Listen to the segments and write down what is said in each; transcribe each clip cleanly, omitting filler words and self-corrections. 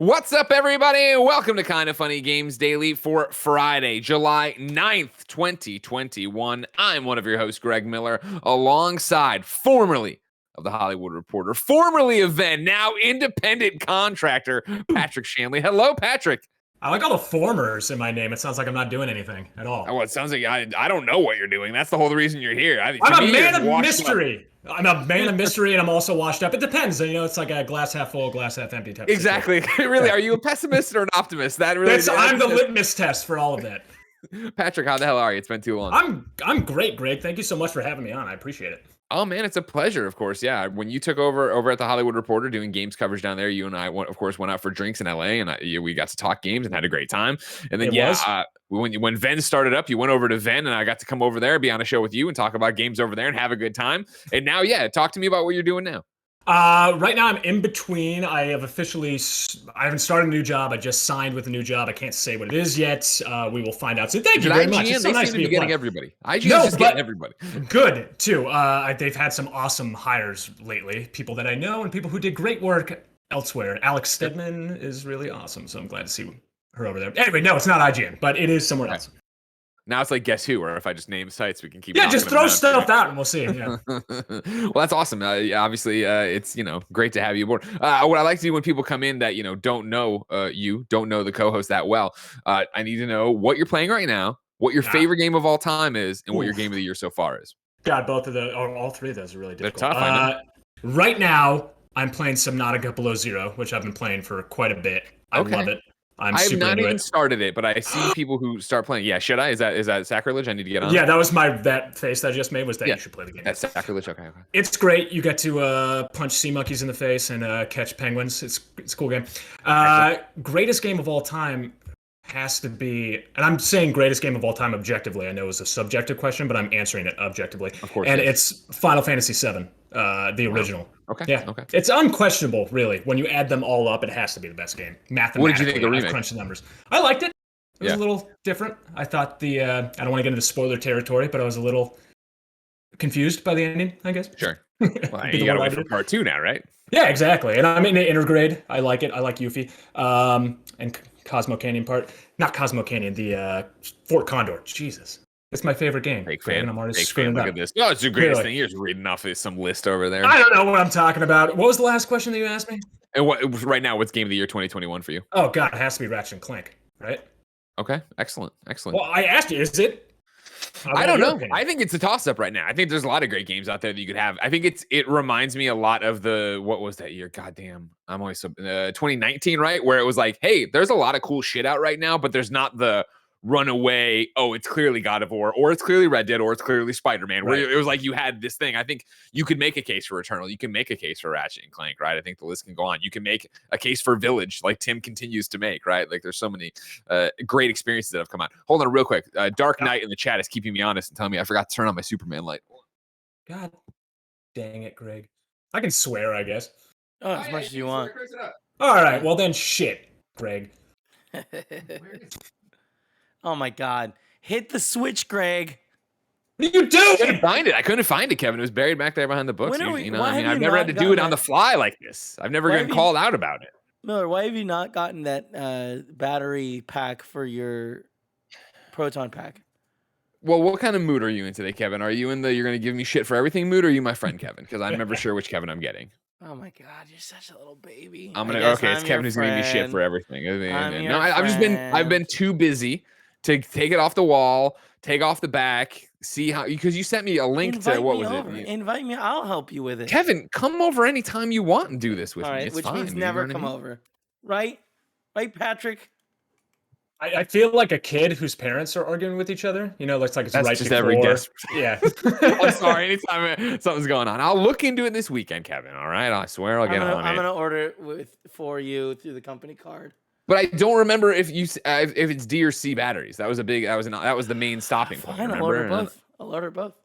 What's up, everybody? Welcome to Kinda Funny Games Daily for Friday, July 9th, 2021. I'm one of your hosts, Greg Miller, alongside formerly of the Hollywood Reporter, formerly of Venn, now independent contractor, Patrick Shanley. Hello, Patrick. I like all the formers in my name. It sounds like I'm not doing anything at all. Well, it sounds like I don't know what you're doing. That's the whole reason you're here. I'm a man of mystery. I'm a man of mystery, and I'm also washed up. It depends. You know, it's like a glass half full, glass half empty type. Exactly. Really, are you a pessimist or an optimist? That really. I'm the litmus test for all of that. Patrick, how the hell are you? It's been too long. I'm great, Greg. Thank you so much for having me on. I appreciate it. Oh man, it's a pleasure. Of course, yeah. When you took over at the Hollywood Reporter doing games coverage down there, you and I, of course, went out for drinks in LA, and we got to talk games and had a great time. And then when Venn started up, you went over to Venn, and I got to come over there, be on a show with you, and talk about games over there, and have a good time. And now, talk to me about what you're doing now. Right now I'm in between. I haven't started a new job. I just signed with a new job. I can't say what it is yet. We will find out. So thank you very much. It's so nice to be getting everybody. IGN is just getting everybody. Good too. They've had some awesome hires lately. People that I know and people who did great work elsewhere. Alex Stedman is really awesome. So I'm glad to see her over there. Anyway, no, it's not IGN, but it is somewhere else. Now it's like Guess Who, or if I just name sites, we can keep. Yeah, just throw stuff out and we'll see. Yeah. Well, that's awesome. Obviously, it's great to have you aboard. What I like to do when people come in that don't know don't know the co-host that well, I need to know what you're playing right now, what your favorite game of all time is, and what your game of the year so far is. God, both of those, or all three of those are really difficult. They're tough. I know. Right now, I'm playing Subnautica Below Zero, which I've been playing for quite a bit. I love it. I have not even started it, but I see people who start playing. Yeah, should I? Is that sacrilege? I need to get on. Yeah, that was that face that I just made was that you should play the game. That's sacrilege. Okay. It's great. You get to punch sea monkeys in the face and catch penguins. It's a cool game. Greatest game of all time has to be, and I'm saying greatest game of all time objectively. I know it's a subjective question, but I'm answering it objectively. Of course. And it's Final Fantasy VII, the original. Wow. Okay. Yeah. Okay. It's unquestionable, really. When you add them all up, it has to be the best game. Mathematically, what did you think of the remake? I've crunched the numbers. I liked it. It was a little different. I thought I don't want to get into spoiler territory, but I was a little confused by the ending, I guess. Sure. Well, you got to wait for part 2 now, right? Yeah, exactly. And I'm in the intergrade. I like it. I like Yuffie. And Cosmo Canyon part. Not Cosmo Canyon, the Fort Condor. Jesus. It's my favorite game. Fake fan. I'm already Look at this. No, it's the greatest thing. You're just reading off some list over there. I don't know what I'm talking about. What was the last question that you asked me? And right now, what's game of the year 2021 for you? Oh, God. It has to be Ratchet and Clank, right? Okay. Excellent. Well, I asked you, is it? I don't know. I think it's a toss-up right now. I think there's a lot of great games out there that you could have. I think it reminds me a lot of what was that year? Goddamn. I'm always 2019, right? Where it was like, hey, there's a lot of cool shit out right now, but there's not the runaway, oh, it's clearly God of War, or it's clearly Red Dead, or it's clearly Spider-Man, where it was like you had this thing. I think you could make a case for Eternal. You can make a case for Ratchet and Clank, right? I think the list can go on. You can make a case for Village, like Tim continues to make, right? Like there's so many great experiences that have come out. Hold on real quick. Dark Knight in the chat is keeping me honest and telling me I forgot to turn on my Superman light. God dang it, Greg. I can swear, I guess. Oh, as much as you want. All right, well then shit, Greg. Oh my God. Hit the switch, Greg. What are you doing? I couldn't find it, Kevin. It was buried back there behind the books. I've never had to do it on the fly like this. I've never gotten called out about it. Miller, why have you not gotten that battery pack for your proton pack? Well, what kind of mood are you in today, Kevin? Are you in the you're going to give me shit for everything mood, or are you my friend, Kevin? Because I'm never sure which Kevin I'm getting. Oh my God, you're such a little baby. It's Kevin who's going to give me shit for everything. I've been too busy to take it off the wall, take off the back, see how, because you sent me a link to what was it? Invite me, I'll help you with it. Kevin, come over anytime you want and do this with me. It's which fine, means never come over. Right, Patrick? I feel like a kid whose parents are arguing with each other. You know, looks like it's that's right just before. Every guest. Yeah. I'm sorry. Anytime something's going on, I'll look into it this weekend, Kevin. All right, I swear I'll get on it. I'm gonna order it for you through the company card. But I don't remember if it's D or C batteries. That was the main stopping point. I'll order both. I'll order both.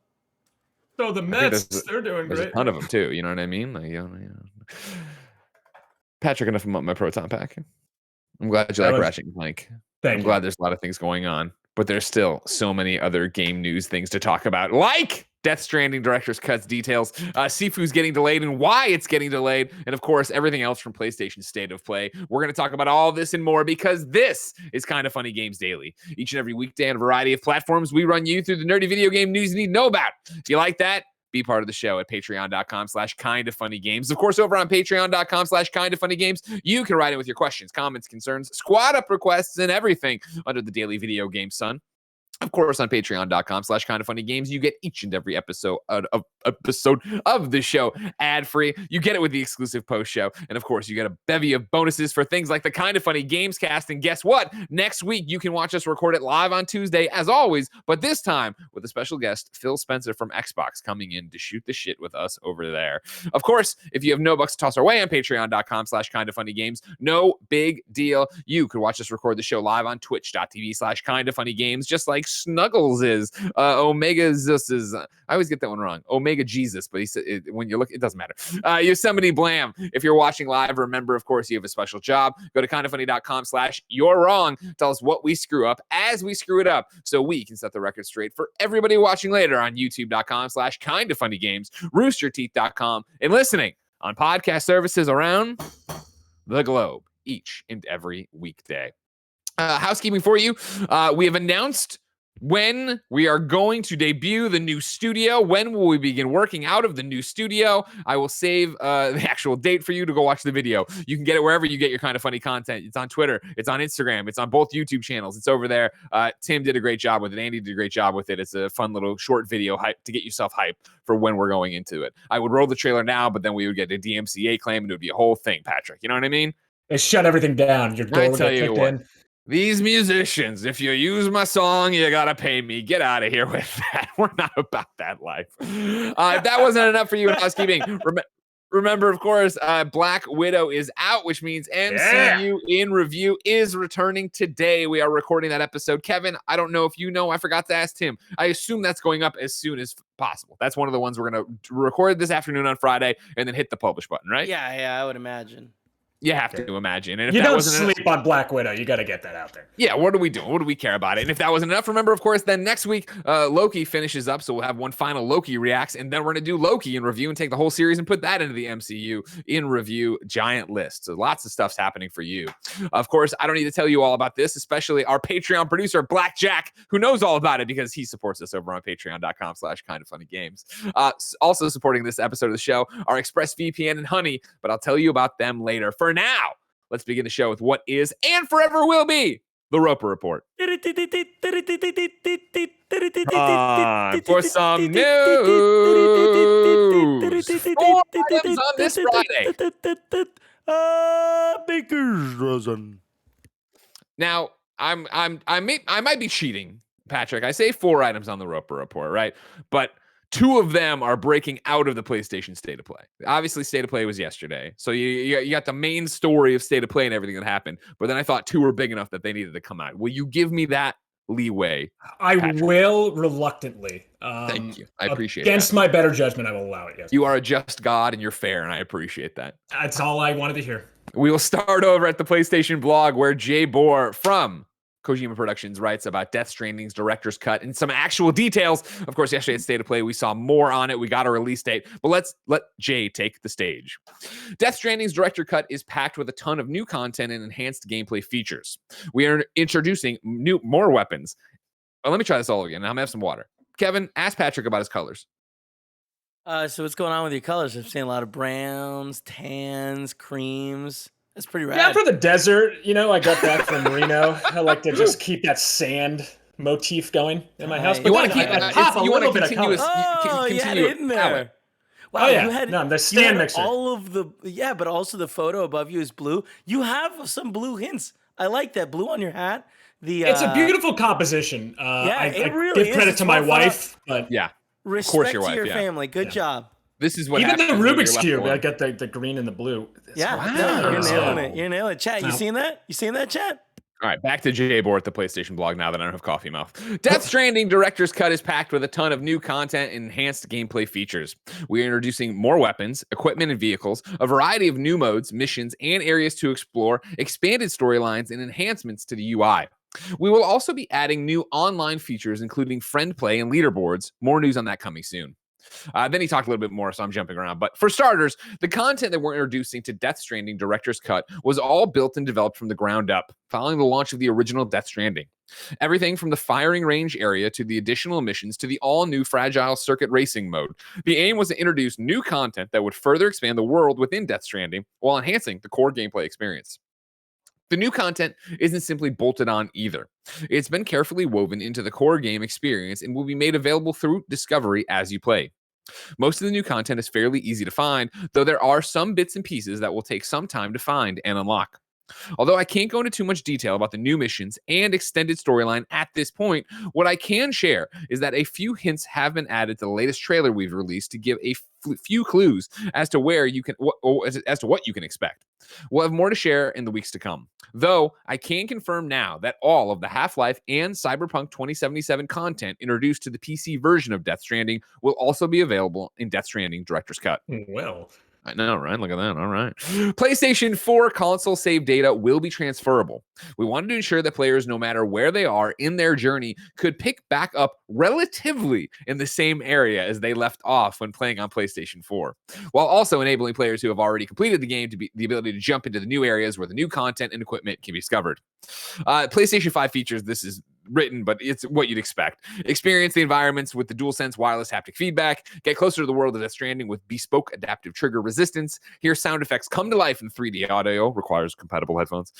So the Mets, they're doing great. There's a ton of them too. You know what I mean? Like, Patrick, enough about my proton pack. I'm glad you like Ratchet and Clank. I'm glad there's a lot of things going on, but there's still so many other game news things to talk about, like Death Stranding director's cuts details, Sifu's getting delayed and why it's getting delayed, and of course, everything else from PlayStation State of Play. We're going to talk about all this and more because this is Kind of Funny Games Daily. Each and every weekday on a variety of platforms, we run you through the nerdy video game news you need to know about. If you like that, be part of the show at patreon.com/kindoffunnygames. Of course, over on patreon.com/kindoffunnygames, you can write in with your questions, comments, concerns, squad up requests, and everything under the daily video game sun. Of course, on patreon.com/kindoffunnygames, you get each and every episode of the show ad-free. You get it with the exclusive post show. And of course, you get a bevy of bonuses for things like the Kind of Funny Games cast. And guess what? Next week, you can watch us record it live on Tuesday, as always, but this time with a special guest, Phil Spencer from Xbox, coming in to shoot the shit with us over there. Of course, if you have no bucks to toss our way on patreon.com/kindoffunnygames, no big deal. You could watch us record the show live on twitch.tv/kindoffunnygames, just like Snuggles is, Omega Zeus is, I always get that one wrong, Omega Jesus, but he said when you look, it doesn't matter. Yosemite Blam, if you're watching live, remember, of course, you have a special job. Go to kindoffunny.com/you're wrong. Tell us what we screw up as we screw it up so we can set the record straight for everybody watching later on youtube.com/kindoffunnygames, roosterteeth.com, and listening on podcast services around the globe each and every weekday. Housekeeping for you. We have announced when we are going to debut the new studio. When will we begin working out of the new studio? I will save the actual date for you to go watch the video. You can get it wherever you get your Kind of Funny content. It's on Twitter. It's on Instagram. It's on both YouTube channels. It's over there. Tim did a great job with it. Andy did a great job with it. It's a fun little short video hype to get yourself hyped for when we're going into it. I would roll the trailer now, but then we would get a DMCA claim and it would be a whole thing, Patrick. You know what I mean? They shut everything down. Your door will get kicked in. These musicians, if you use my song, you gotta pay me. Get out of here with that. We're not about that life. If that wasn't enough for you in housekeeping, remember, of course, Black Widow is out, which means MCU in Review is returning today. We are recording that episode. Kevin, I don't know if you know. I forgot to ask Tim. I assume that's going up as soon as possible. That's one of the ones we're going to record this afternoon on Friday and then hit the publish button, right? Yeah, I would imagine. You have to imagine. And if you that don't wasn't sleep on Black Widow. You got to get that out there. Yeah, what are we doing? What do we care about it? And if that wasn't enough, remember, of course, then next week, Loki finishes up. So we'll have one final Loki reacts. And then we're going to do Loki in review and take the whole series and put that into the MCU in review giant list. So lots of stuff's happening for you. Of course, I don't need to tell you all about this, especially our Patreon producer, Blackjack, who knows all about it because he supports us over on patreon.com/kindoffunnygames. Also supporting this episode of the show are ExpressVPN and Honey, but I'll tell you about them later. For now, let's begin the show with what is and forever will be the Roper Report. For some news, 4 items on this Friday. Baker's dozen. Now, I might be cheating, Patrick. I say 4 items on the Roper Report, right? But 2 of them are breaking out of the PlayStation State of Play. Obviously, State of Play was yesterday. So you got the main story of State of Play and everything that happened. But then I thought 2 were big enough that they needed to come out. Will you give me that leeway, Patrick? I will reluctantly. Thank you. I appreciate it. Against my better judgment, I will allow it, yes. You are a just God and you're fair, and I appreciate that. That's all I wanted to hear. We will start over at the PlayStation blog where Jay Boor from Kojima Productions writes about Death Stranding's director's cut and some actual details. Of course, yesterday at State of Play, we saw more on it. We got a release date, but let's let Jay take the stage. Death Stranding's director cut is packed with a ton of new content and enhanced gameplay features. We are introducing more weapons. Let me try this all again. I'm gonna have some water. Kevin, ask Patrick about his colors. So what's going on with your colors? I'm seeing a lot of browns, tans, creams. That's pretty rad. Yeah, for the desert, I got that from Reno. I like to just keep that sand motif going in my house. But you want to keep you want to continuous. In there. Wow, you had the stand mixer. All of the but also the photo above you is blue. You have some blue hints. I like that blue on your hat. It's a beautiful composition. It really give credit to my wife, but respect of course your wife, to your family. Good job. This is what even the Rubik's Cube. I got the green and the blue. You're nailing it. You're nailing it. Chat, you seen that? You seen that, chat? All right, back to Jay Boor at the PlayStation blog now that I don't have coffee mouth. Death Stranding Director's Cut is packed with a ton of new content and enhanced gameplay features. We are introducing more weapons, equipment, and vehicles, a variety of new modes, missions, and areas to explore, expanded storylines, and enhancements to the UI. We will also be adding new online features, including friend play and leaderboards. More news on that coming soon. Then he talked a little bit more, so I'm jumping around. But for starters, the content that we're introducing to Death Stranding Director's Cut was all built and developed from the ground up, following the launch of the original Death Stranding. Everything from the firing range area to the additional missions to the all-new fragile circuit racing mode. The aim was to introduce new content that would further expand the world within Death Stranding while enhancing the core gameplay experience. The new content isn't simply bolted on either. It's been carefully woven into the core game experience and will be made available through discovery as you play. Most of the new content is fairly easy to find, though there are some bits and pieces that will take some time to find and unlock. Although I can't go into too much detail about the new missions and extended storyline at this point, what I can share is that a few hints have been added to the latest trailer we've released to give a few clues as to where you can as to what you can expect. We'll have more to share in the weeks to come. Though I can confirm now that all of the Half Life and Cyberpunk 2077 content introduced to the PC version of Death Stranding will also be available in Death Stranding Director's Cut. Well, I know, right? Look at that. All right. PlayStation 4 console save data will be transferable. We wanted to ensure that players, no matter where they are in their journey, could pick back up relatively in the same area as they left off when playing on PlayStation 4, while also enabling players who have already completed the game to be the ability to jump into the new areas where the new content and equipment can be discovered. PlayStation 5 features, this is written, but it's what you'd expect. Experience the environments with the DualSense wireless haptic feedback. Get closer to the world of Death Stranding with bespoke adaptive trigger resistance. Hear sound effects come to life in 3D audio. Requires compatible headphones.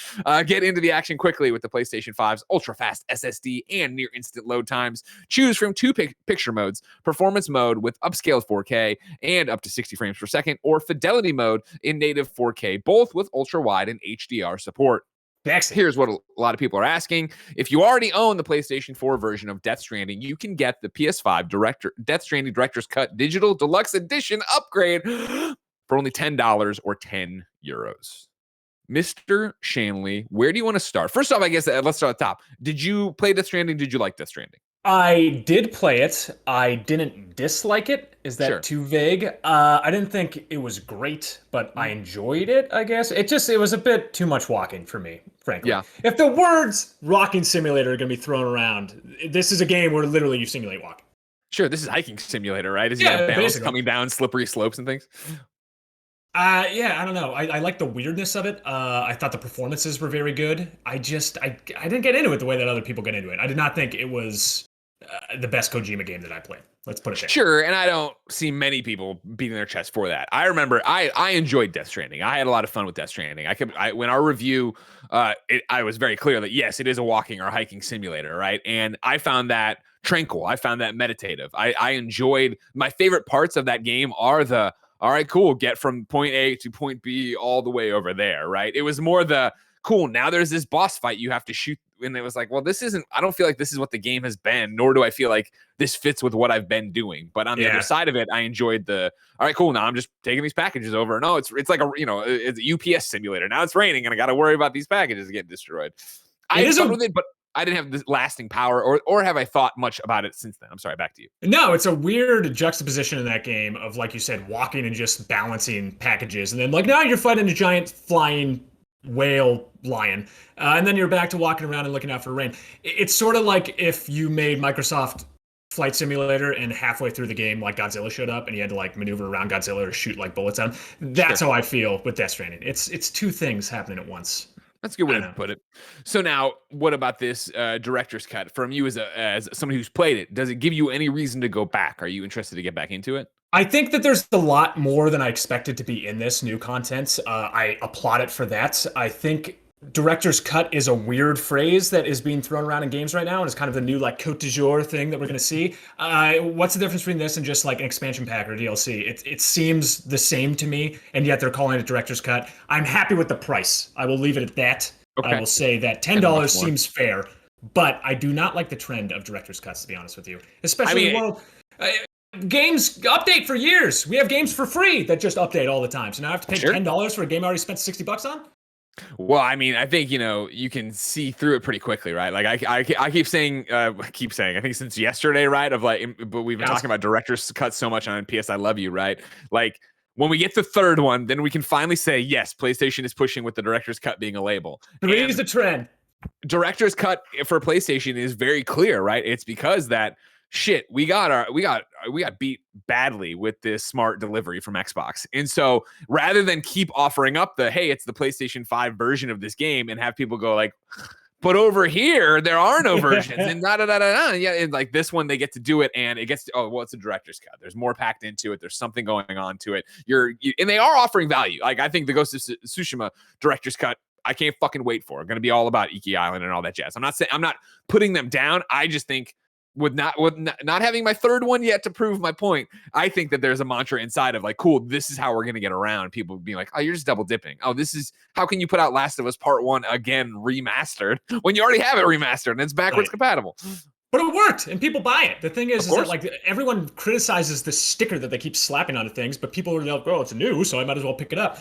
Get into the action quickly with the PlayStation 5's ultra-fast SSD and near-instant load times. Choose from two picture modes, performance mode with upscaled 4K and up to 60 frames per second, or fidelity mode in native 4K, both with ultra-wide and HDR support. Here's what a lot of people are asking. If you already own the PlayStation 4 version of Death Stranding, you can get the PS5 Death Stranding Director's Cut Digital Deluxe Edition upgrade for only $10 or 10 euros. Mr. Shanley, where do you want to start? First off, I guess let's start at the top. Did you play Death Stranding? Did you like Death Stranding? I did play it. I didn't dislike it. Is that too vague? I didn't think it was great, but I enjoyed it, I guess. It was a bit too much walking for me, frankly. Yeah. If the words walking simulator are going to be thrown around, this is a game where literally you simulate walking. Sure, this is hiking simulator, right? Is you have balance basically. coming down slippery slopes and things? Yeah, I don't know. I like the weirdness of it. I thought the performances were very good. I didn't get into it the way that other people get into it. I did not think it was the best Kojima game that I played. Let's put it there. Sure, and I don't see many people beating their chest for that. I remember I enjoyed Death Stranding. I had a lot of fun with Death Stranding. When our review, I was very clear that yes, it is a walking or hiking simulator, right? And I found that tranquil. I found that meditative. I enjoyed my favorite parts of that game are the all right, cool, get from point A to point B all the way over there, right? It was more the cool, now there's this boss fight you have to shoot. And it was like, well, I don't feel like this is what the game has been, nor do I feel like this fits with what I've been doing. But on the other side of it, I enjoyed all right, cool, now I'm just taking these packages over. No, it's like it's a UPS simulator. Now it's raining and I got to worry about these packages getting destroyed. I had fun with it, but I didn't have the lasting power, or have I thought much about it since then? I'm sorry, back to you. No, it's a weird juxtaposition in that game of, like you said, walking and just balancing packages. And then, like, now you're fighting a giant flying whale lion. And then you're back to walking around and looking out for rain. It's sort of like if you made Microsoft Flight Simulator and halfway through the game, like, Godzilla showed up and you had to, like, maneuver around Godzilla or shoot, like, bullets at him. That's how I feel with Death Stranding. It's two things happening at once. That's a good way to put it. So now, what about this director's cut from you as somebody who's played it? Does it give you any reason to go back? Are you interested to get back into it? I think that there's a lot more than I expected to be in this new content. I applaud it for that. I think director's cut is a weird phrase that is being thrown around in games right now, and it's kind of the new like Côte du jour thing that we're going to see. What's the difference between this and just like an expansion pack or DLC? It seems the same to me, and yet they're calling it director's cut. I'm happy with the price. I will leave it at that. Okay. I will say that $10 seems fair, but I do not like the trend of director's cuts, to be honest with you. Especially in the world. Games update for years. We have games for free that just update all the time. So now I have to pay $10 for a game I already spent $60 on? Well, I mean, I think, you can see through it pretty quickly, right? Like I keep saying, I think since yesterday, right? But we've been talking about director's cuts so much on PS I Love You, right? Like when we get the third one, then we can finally say, yes, PlayStation is pushing with the director's cut being a label. Three's the trend. director's cut for PlayStation is very clear, right? It's because that shit we got beat badly with this smart delivery from Xbox. And so rather than keep offering up the hey, it's the PlayStation 5 version of this game and have people go like, but over here there are no versions and yeah, and like this one they get to do it and it gets to, oh well, it's a director's cut. There's more packed into it. There's something going on to it. And they are offering value. Like I think the Ghost of Tsushima director's cut, I can't fucking wait for. Going to be all about Iki Island and all that jazz. I'm not putting them down. I just think with not having my third one yet to prove my point, I think that there's a mantra inside of like, cool, this is how we're going to get around people being like, oh, you're just double dipping. Oh, this is how can you put out Last of Us Part 1 again remastered when you already have it remastered and it's backwards compatible. But it worked, and people buy it. The thing is that like everyone criticizes the sticker that they keep slapping onto things, but people are like, "Oh, it's new, so I might as well pick it up."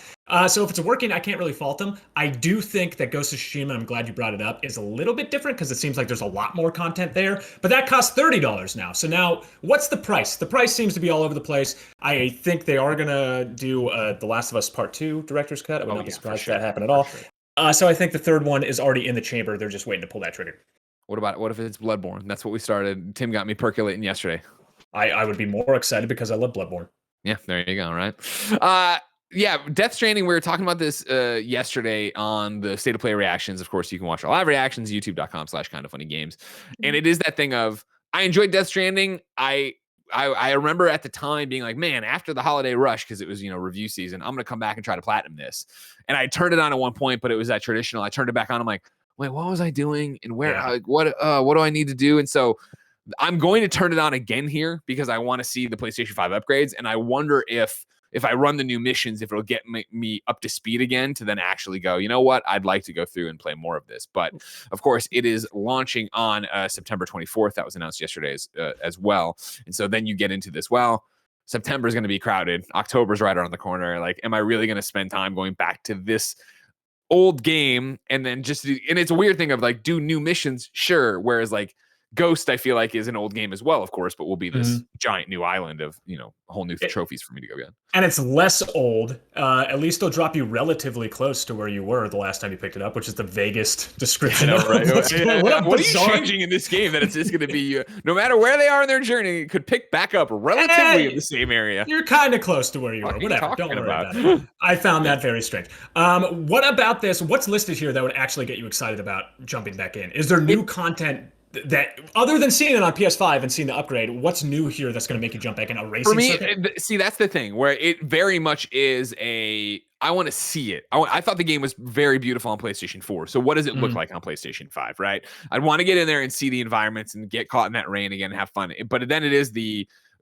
So if it's working, I can't really fault them. I do think that Ghost of Tsushima, I'm glad you brought it up, is a little bit different because it seems like there's a lot more content there. But that costs $30 now. So now, what's the price? The price seems to be all over the place. I think they are gonna do The Last of Us Part 2 director's cut. I would not be surprised if that happened at all. So I think the third one is already in the chamber. They're just waiting to pull that trigger. What if it's Bloodborne? That's what we started. Tim got me percolating yesterday. I would be more excited because I love Bloodborne. Yeah, there you go, right? Yeah, Death Stranding, we were talking about this yesterday on the State of Play reactions. Of course, you can watch our live reactions, youtube.com/kindafunnygames. And it is that thing of, I enjoyed Death Stranding. I remember at the time being like, man, after the holiday rush, because it was, review season, I'm going to come back and try to platinum this. And I turned it on at one point, but it was that traditional. I turned it back on. I'm like, wait, what was I doing? And where, what do I need to do? And so I'm going to turn it on again here because I want to see the PlayStation 5 upgrades. And I wonder if I run the new missions, if it'll get me up to speed again to then actually go, you know what? I'd like to go through and play more of this. But of course, it is launching on September 24th. That was announced yesterday as well. And so then you get into this, well, September is going to be crowded. October's right around the corner. Like, am I really going to spend time going back to this old game and then and it's a weird thing of like, do new missions? Sure. Whereas like Ghost, I feel like is an old game as well, of course, but will be this giant new island of, whole new trophies for me to go get. And it's less old. At least they'll drop you relatively close to where you were the last time you picked it up, which is the vaguest description. Right? What are you changing in this game that it's just going to be, no matter where they are in their journey, it could pick back up relatively in the same area. You're kind of close to where you were. Whatever. Don't worry about it. I found that very strange. What about this? What's listed here that would actually get you excited about jumping back in? Is there new content that, other than seeing it on PS5 and seeing the upgrade, what's new here that's going to make you jump back in? A racing for me circuit? See, that's the thing where it very much is I want to see it. I thought the game was very beautiful on PlayStation 4. So what does it look like on PlayStation 5, right? I'd want to get in there and see the environments and get caught in that rain again and have fun. But then it is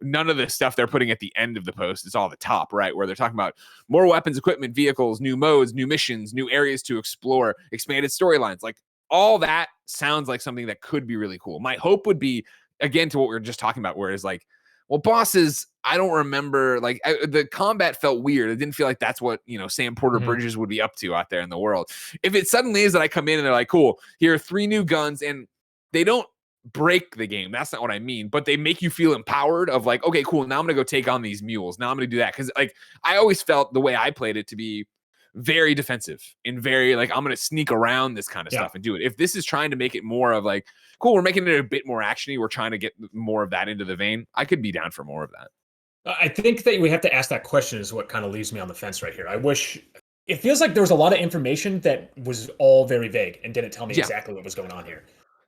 none of the stuff they're putting at the end of the post. It's all the top, right? Where they're talking about more weapons, equipment, vehicles, new modes, new missions, new areas to explore, expanded storylines. Like, all that sounds like something that could be really cool. My hope would be, again, to what we were just talking about, where it's like, well, bosses, I don't remember, like the combat felt weird. It didn't feel like that's what, Sam Porter Bridges would be up to out there in the world. If it suddenly is that I come in and they're like, cool, here are 3 new guns, and they don't break the game. That's not what I mean, but they make you feel empowered of like, okay, cool. Now I'm going to go take on these mules. Now I'm going to do that. Cause like, I always felt the way I played it to be very defensive and very like, I'm going to sneak around this kind of stuff and do it. If this is trying to make it more of like, cool, we're making it a bit more actiony, we're trying to get more of that into the vein, I could be down for more of that. I think that we have to ask that question is what kind of leaves me on the fence right here. I wish, it feels like there was a lot of information that was all very vague and didn't tell me exactly what was going on here.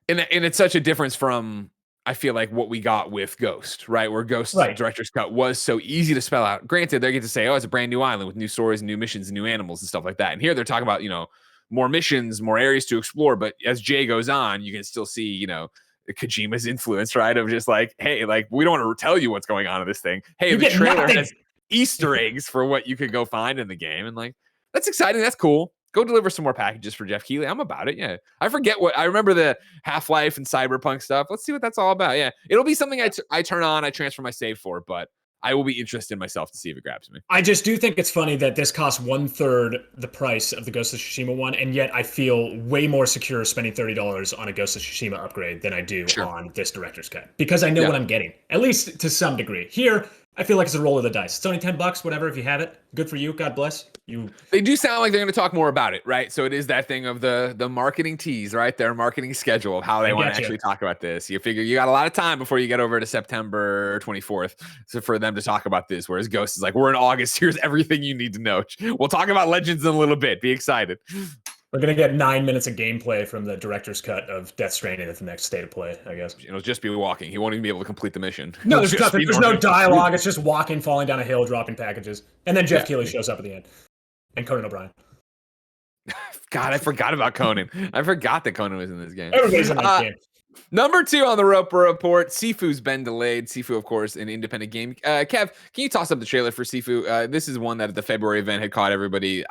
And it's such a difference from, I feel like, what we got with Ghost, right? Where Ghost Director's Cut was so easy to spell out. Granted, they get to say, oh, it's a brand new island with new stories and new missions and new animals and stuff like that. And here they're talking about, more missions, more areas to explore. But as Jay goes on, you can still see, Kojima's influence, right? Of just like, hey, like, we don't want to tell you what's going on in this thing. Hey, the trailer has Easter eggs for what you could go find in the game. And like, that's exciting. That's cool. Go deliver some more packages for Jeff Keighley. I'm about it. Yeah. I remember the Half Life and Cyberpunk stuff. Let's see what that's all about. Yeah. It'll be something I turn on, I transfer my save for, but I will be interested myself to see if it grabs me. I just do think it's funny that this costs 1/3 the price of the Ghost of Tsushima one, and yet I feel way more secure spending $30 on a Ghost of Tsushima upgrade than I do on this director's cut, because I know what I'm getting, at least to some degree. Here, I feel like it's a roll of the dice. It's only $10, whatever. If you have it, good for you. God bless you. They do sound like they're going to talk more about it, right? So it is that thing of the marketing tease, right? Their marketing schedule of how they want to actually talk about this. You figure you got a lot of time before you get over to September 24th so for them to talk about this. Whereas Ghost is like, we're in August. Here's everything you need to know. We'll talk about Legends in a little bit. Be excited. We're going to get 9 minutes of gameplay from the director's cut of Death Stranding at the next State of Play, I guess. It'll just be walking. He won't even be able to complete the mission. No, there's nothing. There's no dialogue. It's just walking, falling down a hill, dropping packages. And then Jeff Keighley shows up at the end. And Conan O'Brien. God, I forgot about Conan. I forgot that Conan was in this game. Everybody's in this game. Number 2 on the Roper Report, Sifu's been delayed. Sifu, of course, an independent game. Kev, can you toss up the trailer for Sifu? This is one that at the February event had caught everybody's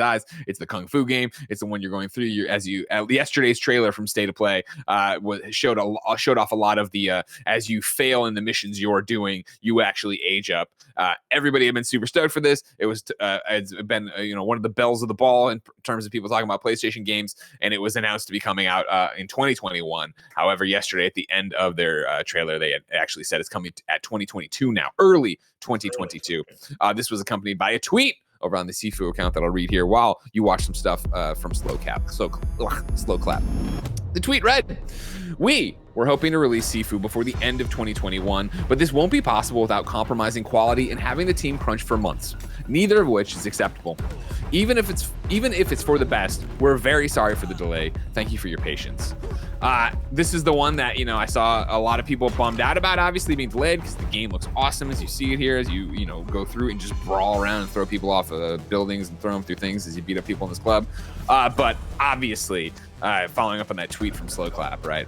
eyes. It's the Kung Fu game. It's the one you're going through. Yesterday's trailer from State of Play showed off a lot of the as you fail in the missions you're doing, you actually age up. Everybody had been super stoked for this. It's been one of the bells of the ball in terms of people talking about PlayStation games, and it was announced to be coming out in 2021. However, yesterday at the end of their trailer, they had actually said it's coming at 2022 now, early 2022. This was accompanied by a tweet over on the Sifu account that I'll read here while you watch some stuff from Slow Clap. The tweet read, we're hoping to release Sifu before the end of 2021, but this won't be possible without compromising quality and having the team crunch for months, neither of which is acceptable. Even if it's for the best, we're very sorry for the delay. Thank you for your patience. This is the one that, I saw a lot of people bummed out about, obviously being delayed, because the game looks awesome as you see it here, as you go through and just brawl around and throw people off buildings and throw them through things as you beat up people in this club. But obviously, following up on that tweet from Slow Clap, right?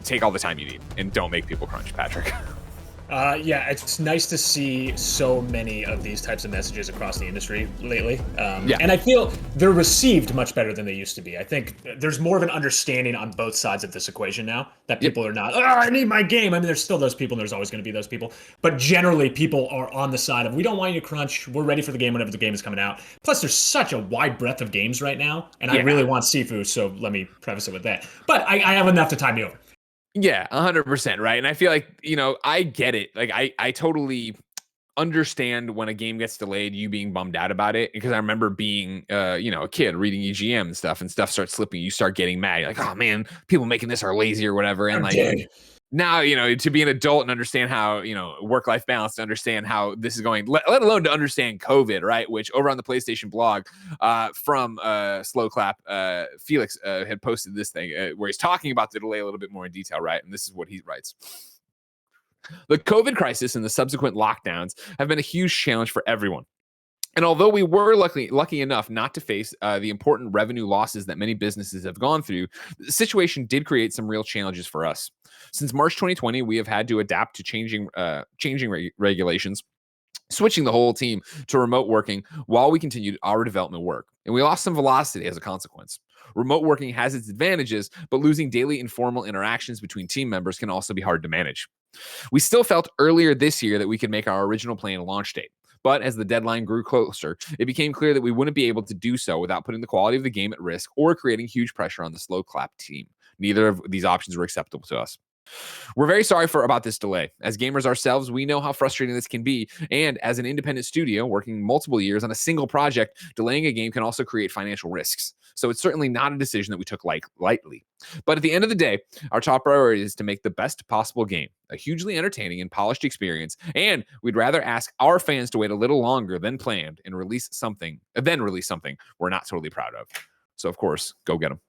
Take all the time you need and don't make people crunch, Patrick. Yeah, it's nice to see so many of these types of messages across the industry lately. And I feel they're received much better than they used to be. I think there's more of an understanding on both sides of this equation now that people are not, I need my game. I mean, there's still those people and there's always going to be those people. But generally, people are on the side of, we don't want you to crunch. We're ready for the game whenever the game is coming out. Plus, there's such a wide breadth of games right now. And I really want Sifu, so let me preface it with that. But I have enough to tide me over. Yeah, 100%, right? And I feel like, I get it. Like, I totally understand when a game gets delayed, you being bummed out about it. Because I remember being, a kid reading EGM and stuff starts slipping. You start getting mad. You're like, oh, man, people making this are lazy or whatever. And now, to be an adult and understand how, work-life balance, to understand how this is going, let alone to understand COVID, right? Which over on the PlayStation blog from Slow Clap, Felix had posted this thing where he's talking about the delay a little bit more in detail, right? And this is what he writes. The COVID crisis and the subsequent lockdowns have been a huge challenge for everyone. And although we were lucky enough not to face the important revenue losses that many businesses have gone through, the situation did create some real challenges for us. Since March 2020, we have had to adapt to changing regulations, switching the whole team to remote working while we continued our development work. And we lost some velocity as a consequence. Remote working has its advantages, but losing daily informal interactions between team members can also be hard to manage. We still felt earlier this year that we could make our original plan launch date. But as the deadline grew closer, it became clear that we wouldn't be able to do so without putting the quality of the game at risk or creating huge pressure on the Slow Clap team. Neither of these options were acceptable to us. We're very sorry about this delay. As gamers ourselves, we know how frustrating this can be. And as an independent studio working multiple years on a single project, delaying a game can also create financial risks. So it's certainly not a decision that we took lightly. But at the end of the day, our top priority is to make the best possible game, a hugely entertaining and polished experience. And we'd rather ask our fans to wait a little longer than planned and release something we're not totally proud of. So of course, go get them.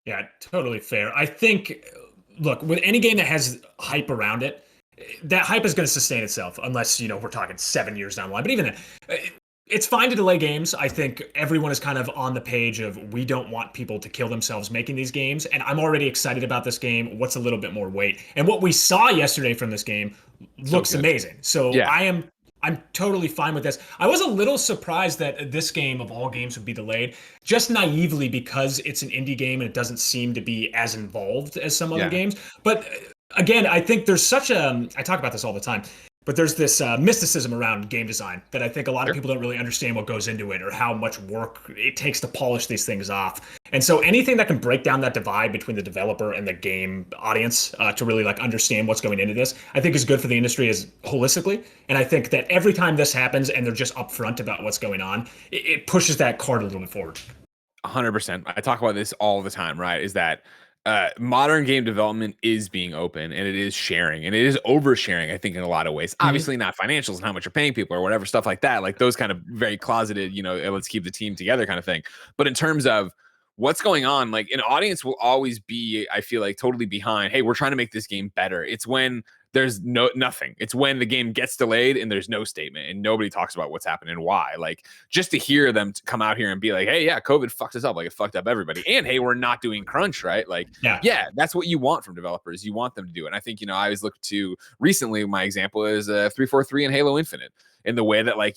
Yeah, totally fair. I think, look, with any game that has hype around it, that hype is going to sustain itself unless, we're talking 7 years down the line. But even then, it's fine to delay games. I think everyone is kind of on the page of we don't want people to kill themselves making these games. And I'm already excited about this game. What's a little bit more weight? And what we saw yesterday from this game looks amazing. So yeah. I'm totally fine with this. I was a little surprised that this game of all games would be delayed, just naively because it's an indie game and it doesn't seem to be as involved as some other games. But again, I think there's I talk about this all the time. But there's this mysticism around game design that I think a lot of people don't really understand what goes into it or how much work it takes to polish these things off. And so anything that can break down that divide between the developer and the game audience to really like understand what's going into this, I think is good for the industry as holistically. And I think that every time this happens and they're just upfront about what's going on, it pushes that card a little bit forward. 100%. I talk about this all the time, right? Is that modern game development is being open and it is sharing and it is oversharing, I think, in a lot of ways. Obviously not financials and how much you're paying people or whatever, stuff like that, like those kind of very closeted, let's keep the team together kind of thing. But in terms of what's going on, like an audience will always be, I feel like, totally behind, hey, we're trying to make this game better. It's when there's nothing. It's when the game gets delayed and there's no statement and nobody talks about what's happening and why. Like, just to hear them come out here and be like, hey, yeah, COVID fucked us up. Like, it fucked up everybody. And hey, we're not doing crunch, right? Like, yeah, that's what you want from developers. You want them to do it. And I think, I always look to recently, my example is 343 and Halo Infinite, in the way that, like,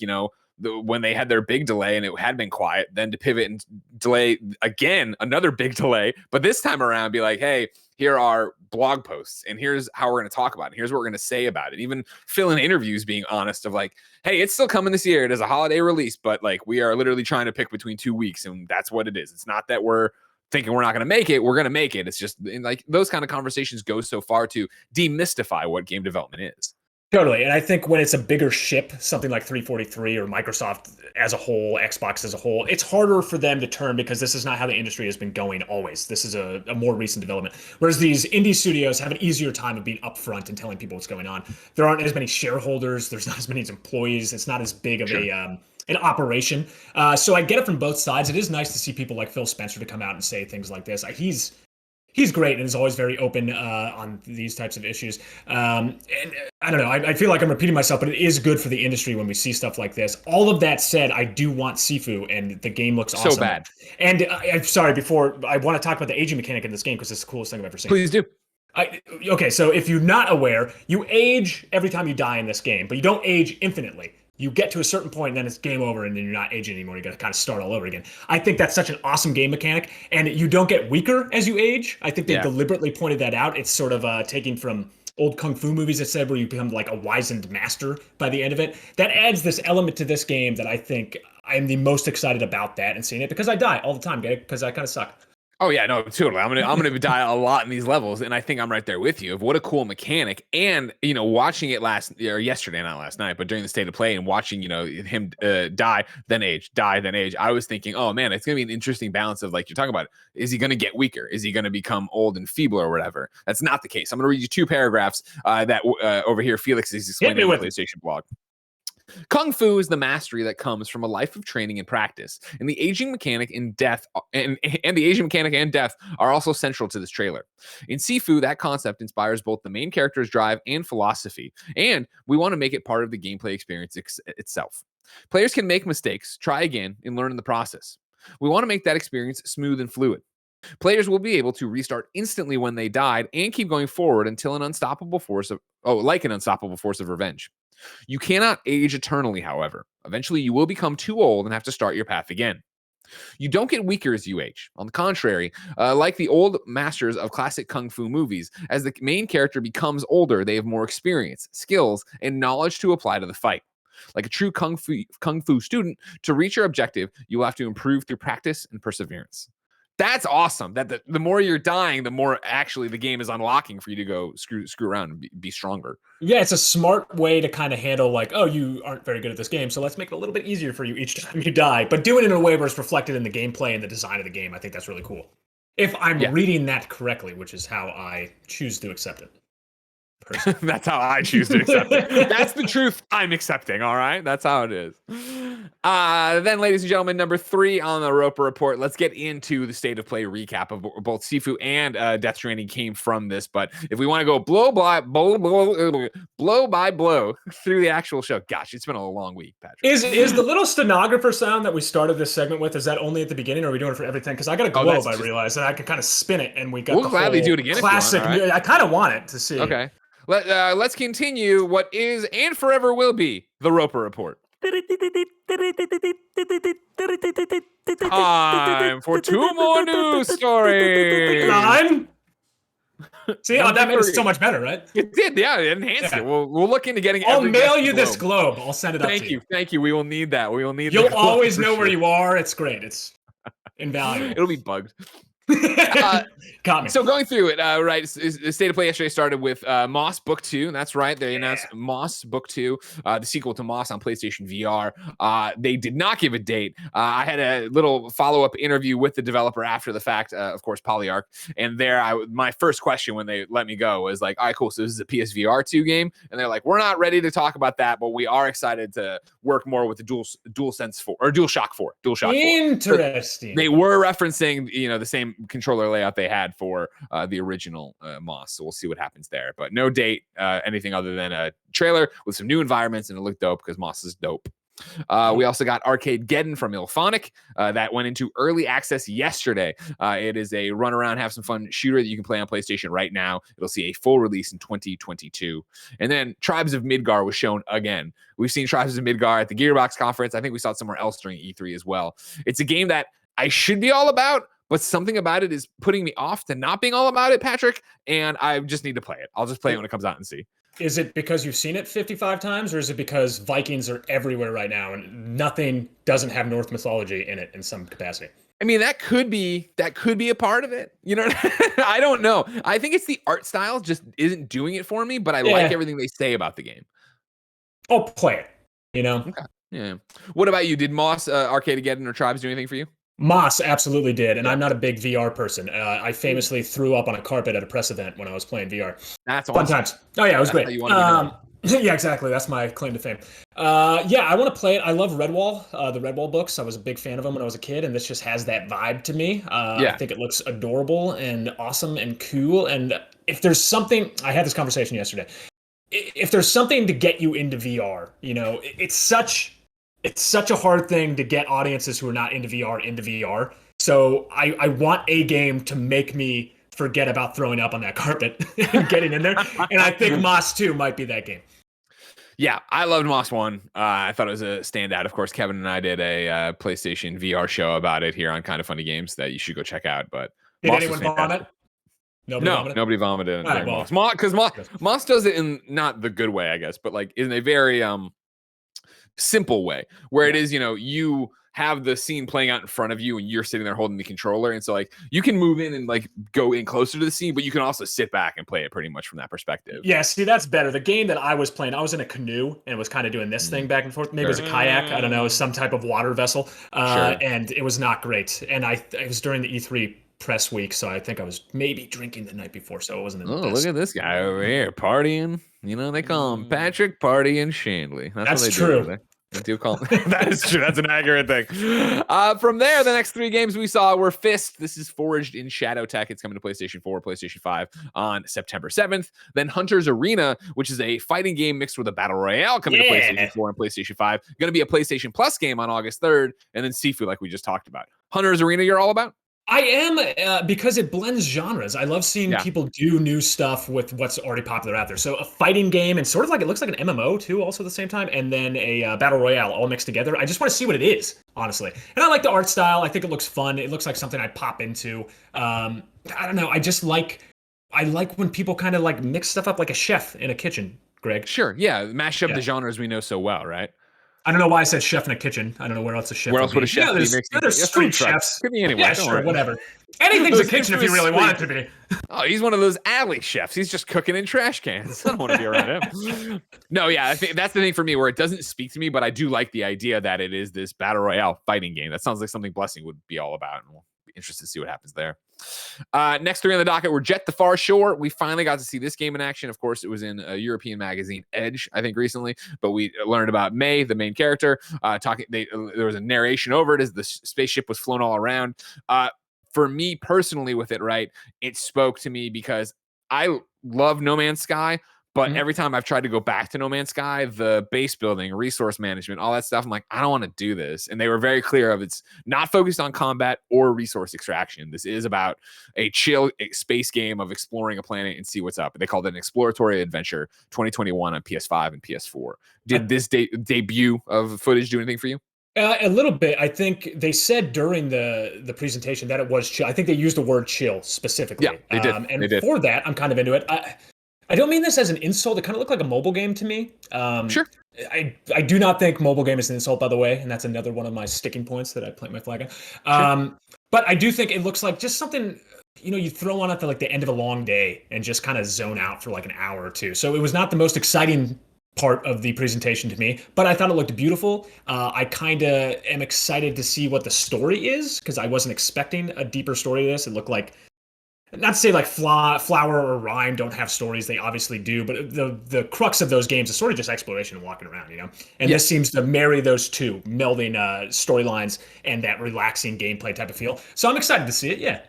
when they had their big delay and it had been quiet, then to pivot and delay again, another big delay, but this time around be like, hey, here are blog posts and here's how we're going to talk about it. Here's what we're going to say about it. Even fill in interviews being honest of like, hey, it's still coming this year. It is a holiday release, but like we are literally trying to pick between 2 weeks and that's what it is. It's not that we're thinking we're not going to make it. We're going to make it. It's just like those kind of conversations go so far to demystify what game development is. Totally. And I think when it's a bigger ship, something like 343 or Microsoft as a whole, Xbox as a whole, it's harder for them to turn because this is not how the industry has been going always. This is a more recent development. Whereas these indie studios have an easier time of being upfront and telling people what's going on. There aren't as many shareholders. There's not as many employees. It's not as big of an operation. So I get it from both sides. It is nice to see people like Phil Spencer to come out and say things like this. He's great and is always very open on these types of issues. And I don't know, I feel like I'm repeating myself, but it is good for the industry when we see stuff like this. All of that said, I do want Sifu, and the game looks awesome. So bad. And I'm sorry, before I want to talk about the aging mechanic in this game because it's the coolest thing I've ever seen. Please do. Okay, so if you're not aware, you age every time you die in this game, but you don't age infinitely. You get to a certain point and then it's game over and then you're not aging anymore. You got to kind of start all over again. I think that's such an awesome game mechanic, and you don't get weaker as you age. I think they deliberately pointed that out. It's sort of taking from old kung fu movies that said where you become like a wizened master by the end of it. That adds this element to this game that I think I'm the most excited about that and seeing it because I die all the time, get it? Because I kind of suck. Oh yeah, no, totally. I'm gonna die a lot in these levels, and I think I'm right there with you. Of what a cool mechanic, and watching it yesterday, not last night, but during the state of play and watching him die, then age, die, then age. I was thinking, oh man, it's gonna be an interesting balance of like you're talking about. Is he gonna get weaker? Is he gonna become old and feeble or whatever? That's not the case. I'm gonna read you 2 paragraphs that over here Felix is explaining on the PlayStation blog. Kung Fu is the mastery that comes from a life of training and practice, and the aging mechanic and death are also central to this trailer. In Sifu, that concept inspires both the main character's drive and philosophy, and we want to make it part of the gameplay experience itself. Players can make mistakes, try again, and learn in the process. We want to make that experience smooth and fluid. Players will be able to restart instantly when they died and keep going forward until an unstoppable force of revenge. You cannot age eternally, however. Eventually, you will become too old and have to start your path again. You don't get weaker as you age. On the contrary, like the old masters of classic kung fu movies, as the main character becomes older, they have more experience, skills, and knowledge to apply to the fight. Like a true kung fu student, to reach your objective, you will have to improve through practice and perseverance. That's awesome. That the more you're dying, the more actually the game is unlocking for you to go screw around and be stronger. Yeah, it's a smart way to kind of handle like, oh, you aren't very good at this game, so let's make it a little bit easier for you each time you die. But do it in a way where it's reflected in the gameplay and the design of the game. I think that's really cool. If I'm reading that correctly, which is how I choose to accept it. That's how I choose to accept it. That's the truth I'm accepting, all right? That's how it is. Then, ladies and gentlemen, number 3 on the Roper Report. Let's get into the state of play recap of both Sifu and Death Stranding came from this. But if we want to go blow by blow through the actual show, gosh, it's been a long week, Patrick. Is the little stenographer sound that we started this segment with, is that only at the beginning, or are we doing it for everything? Because I got a globe, I realized, and I can kind of spin it, and we got we'll gladly do it again classic. If you want, I kind of want it to see. Okay. Let's continue what is and forever will be the Roper Report. Time for 2 more news stories. See, oh, that made it so much better, right? It did, yeah. It enhanced it. We'll look into getting. I'll mail you this globe. I'll send it up to you. Thank you. We will need that. We will need. You'll always know where you are. It's great. It's invaluable. It'll be bugged. Got me. So going through it, right, the State of Play yesterday started with Moss Book 2. That's right. They announced Moss Book 2, the sequel to Moss on PlayStation VR. They did not give a date. I had a little follow-up interview with the developer after the fact, of course, Polyarch. And there, my first question when they let me go was like, all right, cool. So this is a PSVR 2 game. And they're like, we're not ready to talk about that, but we are excited to work more with the DualSense 4 or DualShock 4. Interesting. So they were referencing, the same controller layout they had for the original Moss. So we'll see what happens there. But no date, anything other than a trailer with some new environments, and it looked dope because Moss is dope. We also got Arcadegeddon from Ilphonic that went into early access yesterday. It is a run around, have some fun shooter that you can play on PlayStation right now. It'll see a full release in 2022. And then Tribes of Midgar was shown again. We've seen Tribes of Midgar at the Gearbox conference. I think we saw it somewhere else during E3 as well. It's a game that I should be all about, but something about it is putting me off to not being all about it, Patrick, and I just need to play it. I'll just play it when it comes out and see. Is it because you've seen it 55 times, or is it because Vikings are everywhere right now and nothing doesn't have Norse mythology in it in some capacity? I mean, that could be a part of it. I don't know. I think it's the art style just isn't doing it for me, but I like everything they say about the game. I'll play it, Okay. Yeah. What about you? Did Moss, Arcadegeddon, or Tribes do anything for you? Moss absolutely did, and I'm not a big VR person. I famously threw up on a carpet at a press event when I was playing VR. That's awesome. Fun times. Oh yeah, it was great. Yeah, exactly. That's my claim to fame. I want to play it. I love Redwall, the Redwall books. I was a big fan of them when I was a kid, and this just has that vibe to me. I think it looks adorable and awesome and cool. And if there's something, I had this conversation yesterday. If there's something to get you into VR, it's such a hard thing to get audiences who are not into VR. So I want a game to make me forget about throwing up on that carpet and getting in there. And I think Moss 2 might be that game. Yeah, I loved Moss 1. I thought it was a standout. Of course, Kevin and I did a PlayStation VR show about it here on Kind of Funny Games that you should go check out. But did anyone vomit? Nobody vomited during Moss. Because Moss does it in not the good way, I guess, but like in a very simple way where it is, you have the scene playing out in front of you and you're sitting there holding the controller, and so like you can move in and like go in closer to the scene, but you can also sit back and play it pretty much from that perspective. Yeah, see, that's better. The game that I was playing, I was in a canoe and was kind of doing this thing back and forth. Maybe it was a kayak, I don't know, some type of water vessel, and it was not great. And it was during the E3 press week, so I think I was maybe drinking the night before, so it wasn't in the best. Look at this guy over here partying. They call him Patrick Party and Shanley. That's what they true. Do. They do call him. That is true. That's an accurate thing. From there, the next 3 games we saw were Fist. This is Forged in Shadow Tech. It's coming to PlayStation 4, PlayStation 5 on September 7th. Then Hunter's Arena, which is a fighting game mixed with a battle royale, coming to PlayStation 4 and PlayStation 5. Going to be a PlayStation Plus game on August 3rd. And then Sifu, like we just talked about. Hunter's Arena, you're all about? I am, because it blends genres. I love seeing people do new stuff with what's already popular out there. So a fighting game and sort of like it looks like an MMO too, also at the same time, and then a battle royale all mixed together. I just want to see what it is, honestly. And I like the art style. I think it looks fun. It looks like something I'd pop into. I don't know. I like when people kind of like mix stuff up like a chef in a kitchen, Greg. Sure. Yeah. Mash up the genres we know so well, right? I don't know why I said chef in a kitchen. I don't know where else a chef. Where else would a chef be? There's street chefs. Could be anywhere. Yeah, sure, whatever. Anything's a kitchen if you really want it to be. Oh, he's one of those alley chefs. He's just cooking in trash cans. I don't want to be around him. No, yeah, I think that's the thing for me where it doesn't speak to me, but I do like the idea that it is this battle royale fighting game. That sounds like something Blessing would be all about, and we'll be interested to see what happens there. Next 3 on the docket were Jet the Far Shore. We finally got to see this game in action. Of course, it was in a European magazine, Edge, I think recently, but we learned about May, the main character, there was a narration over it as the spaceship was flown all around. For me personally with it, right, it spoke to me because I love No Man's Sky, but every time I've tried to go back to No Man's Sky, the base building, resource management, all that stuff, I'm like, I don't want to do this. And they were very clear of it's not focused on combat or resource extraction. This is about a chill space game of exploring a planet and see what's up. They called it an exploratory adventure, 2021 on PS5 and PS4. Did this debut of footage do anything for you? A little bit. I think they said during the presentation that it was chill. I think they used the word chill specifically. Yeah, they did. And they did. for that, I'm kind of into it. I don't mean this as an insult. It kind of looked like a mobile game to me. Sure. I do not think mobile game is an insult, by the way, and that's another one of my sticking points that I plant my flag on. Sure. But I do think it looks like just something you throw on at the end of a long day and just kind of zone out for like an hour or two. So it was not the most exciting part of the presentation to me, but I thought it looked beautiful. I kind of am excited to see what the story is because I wasn't expecting a deeper story to this. It looked like, not to say like Flower or Rhyme don't have stories, they obviously do, but the crux of those games is sort of just exploration and walking around, And this seems to marry those two, melding storylines and that relaxing gameplay type of feel. So I'm excited to see it. Yeah.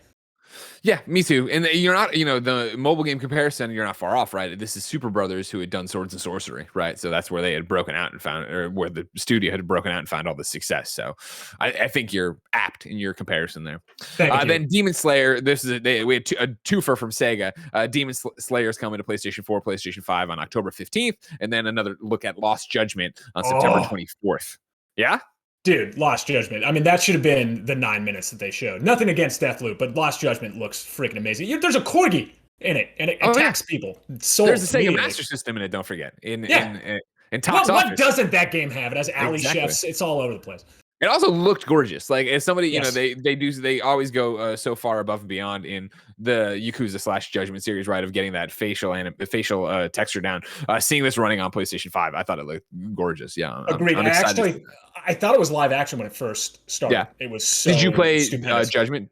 Yeah, me too. And you're not, the mobile game comparison, you're not far off, right? This is Super Brothers who had done Swords and Sorcery, right? So that's where they had broken out and found, or where the studio had broken out and found all the success. So I think you're apt in your comparison there. Thank you. Then Demon Slayer, we had a twofer from Sega. Demon Slayer is coming to PlayStation 4, PlayStation 5 on October 15th, and then another look at Lost Judgment on September 24th. Yeah? Dude, Lost Judgment. I mean, that should have been the 9 minutes that they showed. Nothing against Deathloop, but Lost Judgment looks freaking amazing. There's a corgi in it, and it attacks people. There's a Sega Master System in it, don't forget. In Top's office. What doesn't that game have? It has alley chefs. It's all over the place. It also looked gorgeous. Like, as somebody, they always go so far above and beyond in the Yakuza / Judgment series, right? Of getting that facial texture down. Seeing this running on PlayStation 5, I thought it looked gorgeous. Yeah, agreed. I thought it was live action when it first started. Yeah. It was so. Did you play Judgment?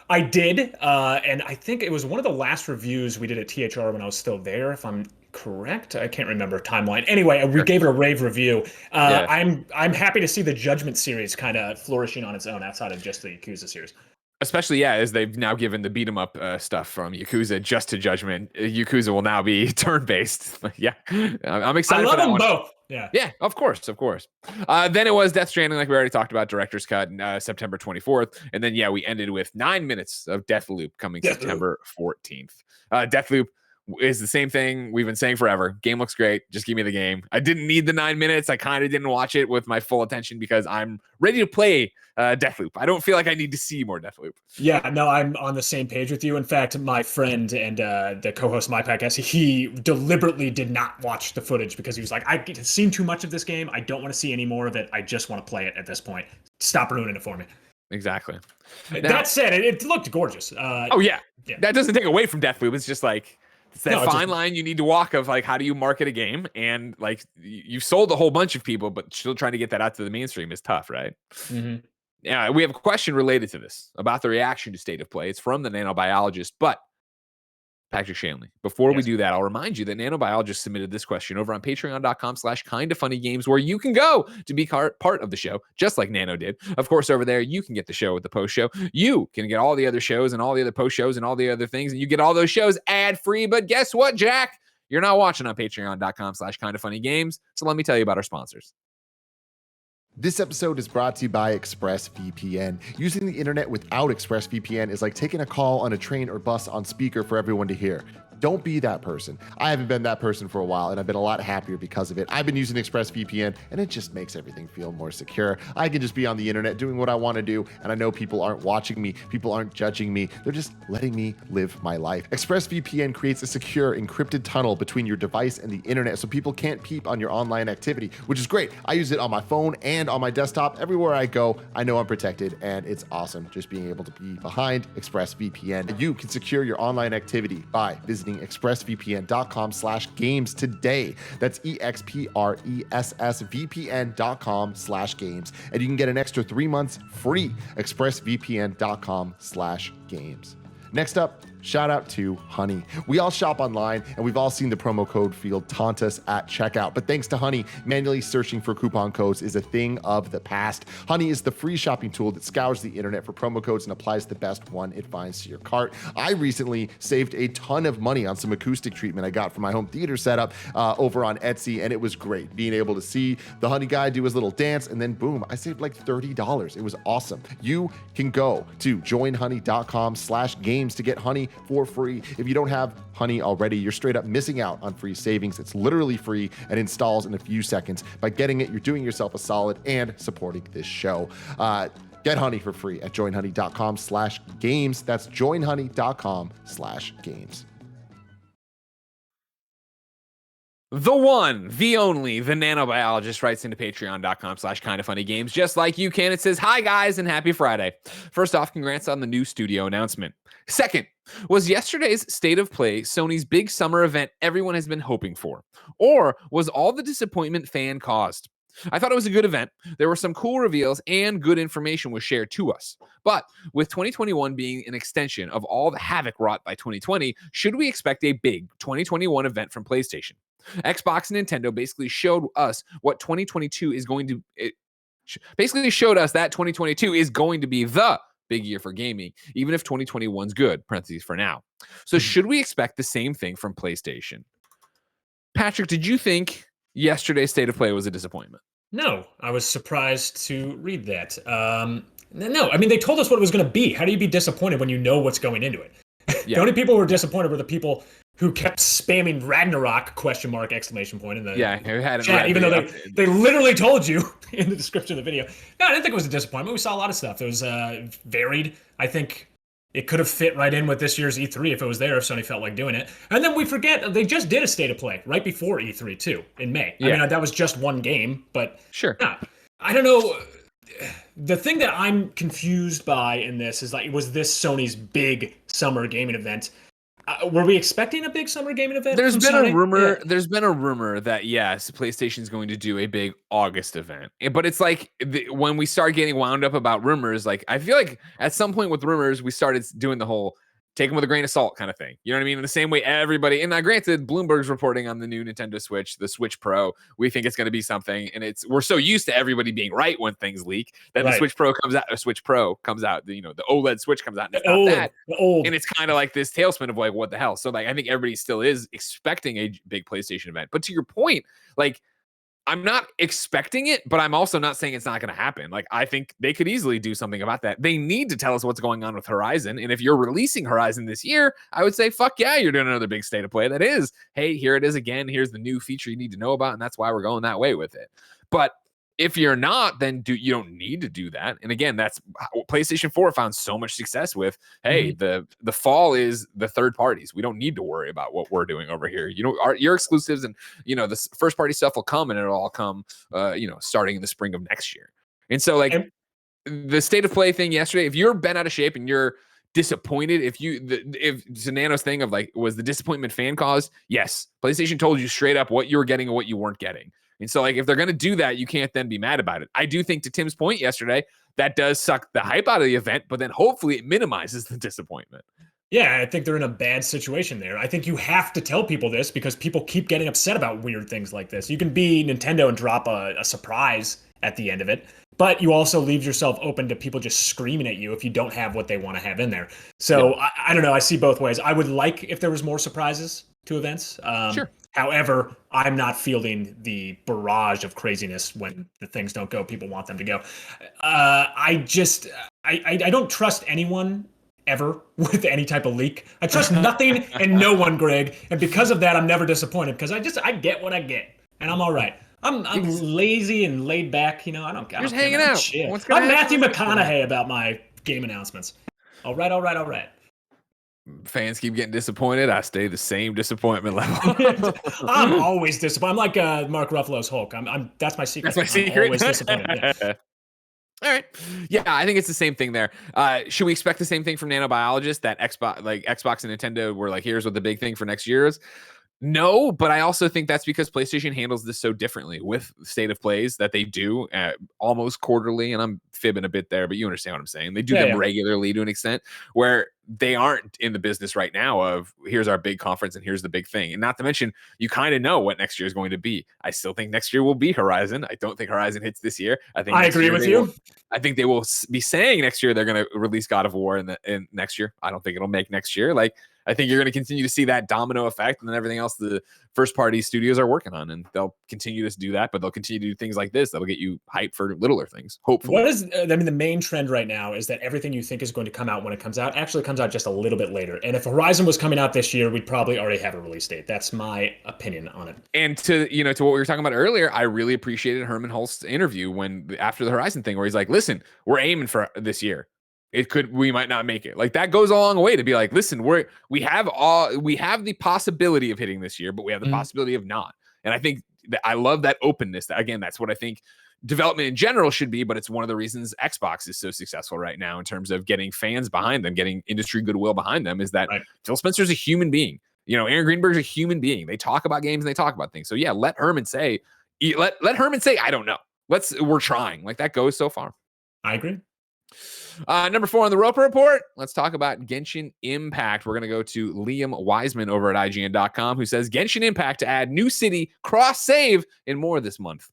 I did, and I think it was one of the last reviews we did at THR when I was still there, if I'm correct. I can't remember timeline. Anyway, we gave it a rave review. I'm happy to see the Judgment series kind of flourishing on its own outside of just the Yakuza series. Especially, as they've now given the beat 'em up stuff from Yakuza just to Judgment. Yakuza will now be turn-based. I'm excited for that one. Both. Yeah, of course. Then it was Death Stranding, like we already talked about, director's cut, September 24th. And then, we ended with 9 minutes of Deathloop coming September 14th. Deathloop is the same thing we've been saying forever. Game looks great. Just give me the game. I didn't need the 9 minutes. I kind of didn't watch it with my full attention because I'm ready to play Deathloop. I don't feel like I need to see more Deathloop. Yeah, no, I'm on the same page with you. In fact, my friend and the co-host of my podcast, he deliberately did not watch the footage because he was like, I've seen too much of this game. I don't want to see any more of it. I just want to play it at this point. Stop ruining it for me. Exactly. That said, it looked gorgeous. Yeah. That doesn't take away from Deathloop. It's just like, it's that fine line you need to walk of like, how do you market a game? And like, you've sold a whole bunch of people, but still trying to get that out to the mainstream is tough, right? Mm-hmm. Yeah, we have a question related to this about the reaction to State of Play. It's from the Nano Biologist, but Patrick Shanley. Before we do that, I'll remind you that Nano Biologist submitted this question over on patreon.com/kindafunnygames, where you can go to be part of the show, just like Nano did. Of course, over there, you can get the show with the post show. You can get all the other shows and all the other post shows and all the other things, and you get all those shows ad free. But guess what, Jack? You're not watching on patreon.com/kindafunnygames. So let me tell you about our sponsors. This episode is brought to you by ExpressVPN. Using the internet without ExpressVPN is like taking a call on a train or bus on speaker for everyone to hear. Don't be that person. I haven't been that person for a while, and I've been a lot happier because of it. I've been using ExpressVPN, and it just makes everything feel more secure. I can just be on the internet doing what I want to do, and I know people aren't watching me. People aren't judging me. They're just letting me live my life. ExpressVPN creates a secure, encrypted tunnel between your device and the internet so people can't peep on your online activity, which is great. I use it on my phone and on my desktop. Everywhere I go, I know I'm protected, and it's awesome just being able to be behind ExpressVPN. You can secure your online activity by visiting expressvpn.com/games today. That's expressvpn.com/games. And you can get an extra 3 months free. expressvpn.com/games. Next up, shout out to Honey. We all shop online, and we've all seen the promo code field taunt us at checkout. But thanks to Honey, manually searching for coupon codes is a thing of the past. Honey is the free shopping tool that scours the internet for promo codes and applies the best one it finds to your cart. I recently saved a ton of money on some acoustic treatment I got for my home theater setup over on Etsy, and it was great being able to see the Honey guy do his little dance, and then boom, I saved like $30. It was awesome. You can go to joinhoney.com/games to get Honey for free. If you don't have Honey already, you're straight up missing out on free savings. It's literally free and installs in a few seconds. By getting it, you're doing yourself a solid and supporting this show. Get Honey for free at joinhoney.com/games. That's joinhoney.com/games. The one, the only, the Nano Biologist writes into patreon.com/kindafunnygames. Just like you can, it says, hi guys and happy Friday. First off, congrats on the new studio announcement. Second, was yesterday's State of Play Sony's big summer event everyone has been hoping for? Or was all the disappointment fan caused? I thought it was a good event. There were some cool reveals and good information was shared to us. But with 2021 being an extension of all the havoc wrought by 2020, should we expect a big 2021 event from PlayStation? Xbox and Nintendo basically showed us what 2022 is going to basically showed us that 2022 is going to be the big year for gaming, even if 2021's good, parentheses for now. So should we expect the same thing from PlayStation? Patrick, did you think yesterday's State of Play was a disappointment? No, I was surprised to read that. No, I mean, they told us what it was going to be. How do you be disappointed when you know what's going into it? Yeah. The only people who were disappointed were the people who kept spamming Ragnarok exclamation point in the chat, even though they literally told you in the description of the video. No, I didn't think it was a disappointment. We saw a lot of stuff. It was varied. I think it could have fit right in with this year's E3 if it was there, if Sony felt like doing it. And then we forget, they just did a State of Play right before E3 too, in May. Yeah. I mean, that was just one game, but sure. Yeah, I don't know. The thing that I'm confused by in this is, like, was this Sony's big summer gaming event? Were we expecting a big summer gaming event? There's been a rumor. Yeah. There's been a rumor that yes, PlayStation's going to do a big August event. But it's like when we start getting wound up about rumors, like I feel like at some point with rumors, we started doing the whole take them with a grain of salt kind of thing. You know what I mean? In the same way everybody, and now granted, Bloomberg's reporting on the new Nintendo Switch, the Switch Pro, we think it's going to be something. And we're so used to everybody being right when things leak that the Switch Pro comes out, the OLED Switch comes out, and it's not that. And it's kind of like this tailspin of like, what the hell? So like, I think everybody still is expecting a big PlayStation event. But to your point, like, I'm not expecting it, but I'm also not saying it's not going to happen. Like, I think they could easily do something about that. They need to tell us what's going on with Horizon. And if you're releasing Horizon this year, I would say, fuck yeah, you're doing another big State of Play. That is, hey, here it is again. Here's the new feature you need to know about. And that's why we're going that way with it. But if you're not, then you don't need to do that. And again, that's PlayStation 4 found so much success with. Hey, the fall is the third parties. We don't need to worry about what we're doing over here. You know, your exclusives and the first party stuff will come, and it'll all come, starting in the spring of next year. And so, like the State of Play thing yesterday, if you're bent out of shape and you're disappointed, if Zanano's thing of like, was the disappointment fan caused? Yes, PlayStation told you straight up what you were getting and what you weren't getting. And so, like, if they're going to do that, you can't then be mad about it. I do think, to Tim's point yesterday, that does suck the hype out of the event, but then hopefully it minimizes the disappointment. Yeah, I think they're in a bad situation there. I think you have to tell people this because people keep getting upset about weird things like this. You can be Nintendo and drop a surprise at the end of it, but you also leave yourself open to people just screaming at you if you don't have what they want to have in there. So I don't know. I see both ways. I would like if there was more surprises to events. Sure. However, I'm not fielding the barrage of craziness when the things don't go people want them to go. I don't trust anyone ever with any type of leak. I trust nothing and no one, Greg. And because of that, I'm never disappointed because I get what I get, and I'm all right. I'm lazy and laid back. I don't. You're just hanging out. Shit. I'm Matthew McConaughey about my game announcements. All right. Fans keep getting disappointed. I stay the same disappointment level. I'm always disappointed. I'm like Mark Ruffalo's Hulk. That's my secret. That's my secret. I'm always disappointed. Yeah. All right. Yeah, I think it's the same thing there. Should we expect the same thing from Nano Biologist, that Xbox and Nintendo were like, here's what the big thing for next year is? No, but I also think that's because PlayStation handles this so differently with State of Plays that they do almost quarterly. And I'm fibbing a bit there, but you understand what I'm saying. They do them regularly to an extent where they aren't in the business right now of here's our big conference and here's the big thing. And not to mention, you kind of know what next year is going to be. I still think next year will be Horizon. I don't think Horizon hits this year. I agree with you. I think they will be saying next year they're going to release God of War in next year. I don't think it'll make next year. Like, I think you're going to continue to see that domino effect, and then everything else the first party studios are working on, and they'll continue to do that, but they'll continue to do things like this that'll get you hyped for littler things, hopefully. What is, I mean, the main trend right now is that everything you think is going to come out when it comes out actually comes out just a little bit later. And if Horizon was coming out this year, we'd probably already have a release date. That's my opinion on it. And to what we were talking about earlier, I really appreciated Herman Hulst's interview after the Horizon thing, where he's like, listen, we're aiming for this year. We might not make it. Like, that goes a long way to be like, listen, we have the possibility of hitting this year, but we have the possibility of not. And I think that I love that openness. Again, that's what I think development in general should be, but it's one of the reasons Xbox is so successful right now in terms of getting fans behind them, getting industry goodwill behind them, is that Phil Spencer's a human being. Aaron Greenberg's a human being. They talk about games and they talk about things. So yeah, let Herman say, I don't know. We're trying. Like, that goes so far. I agree. Number 4 on the Roper Report, let's talk about Genshin Impact. We're going to go to Liam Wiseman over at IGN.com, who says Genshin Impact to add new city cross-save and more this month.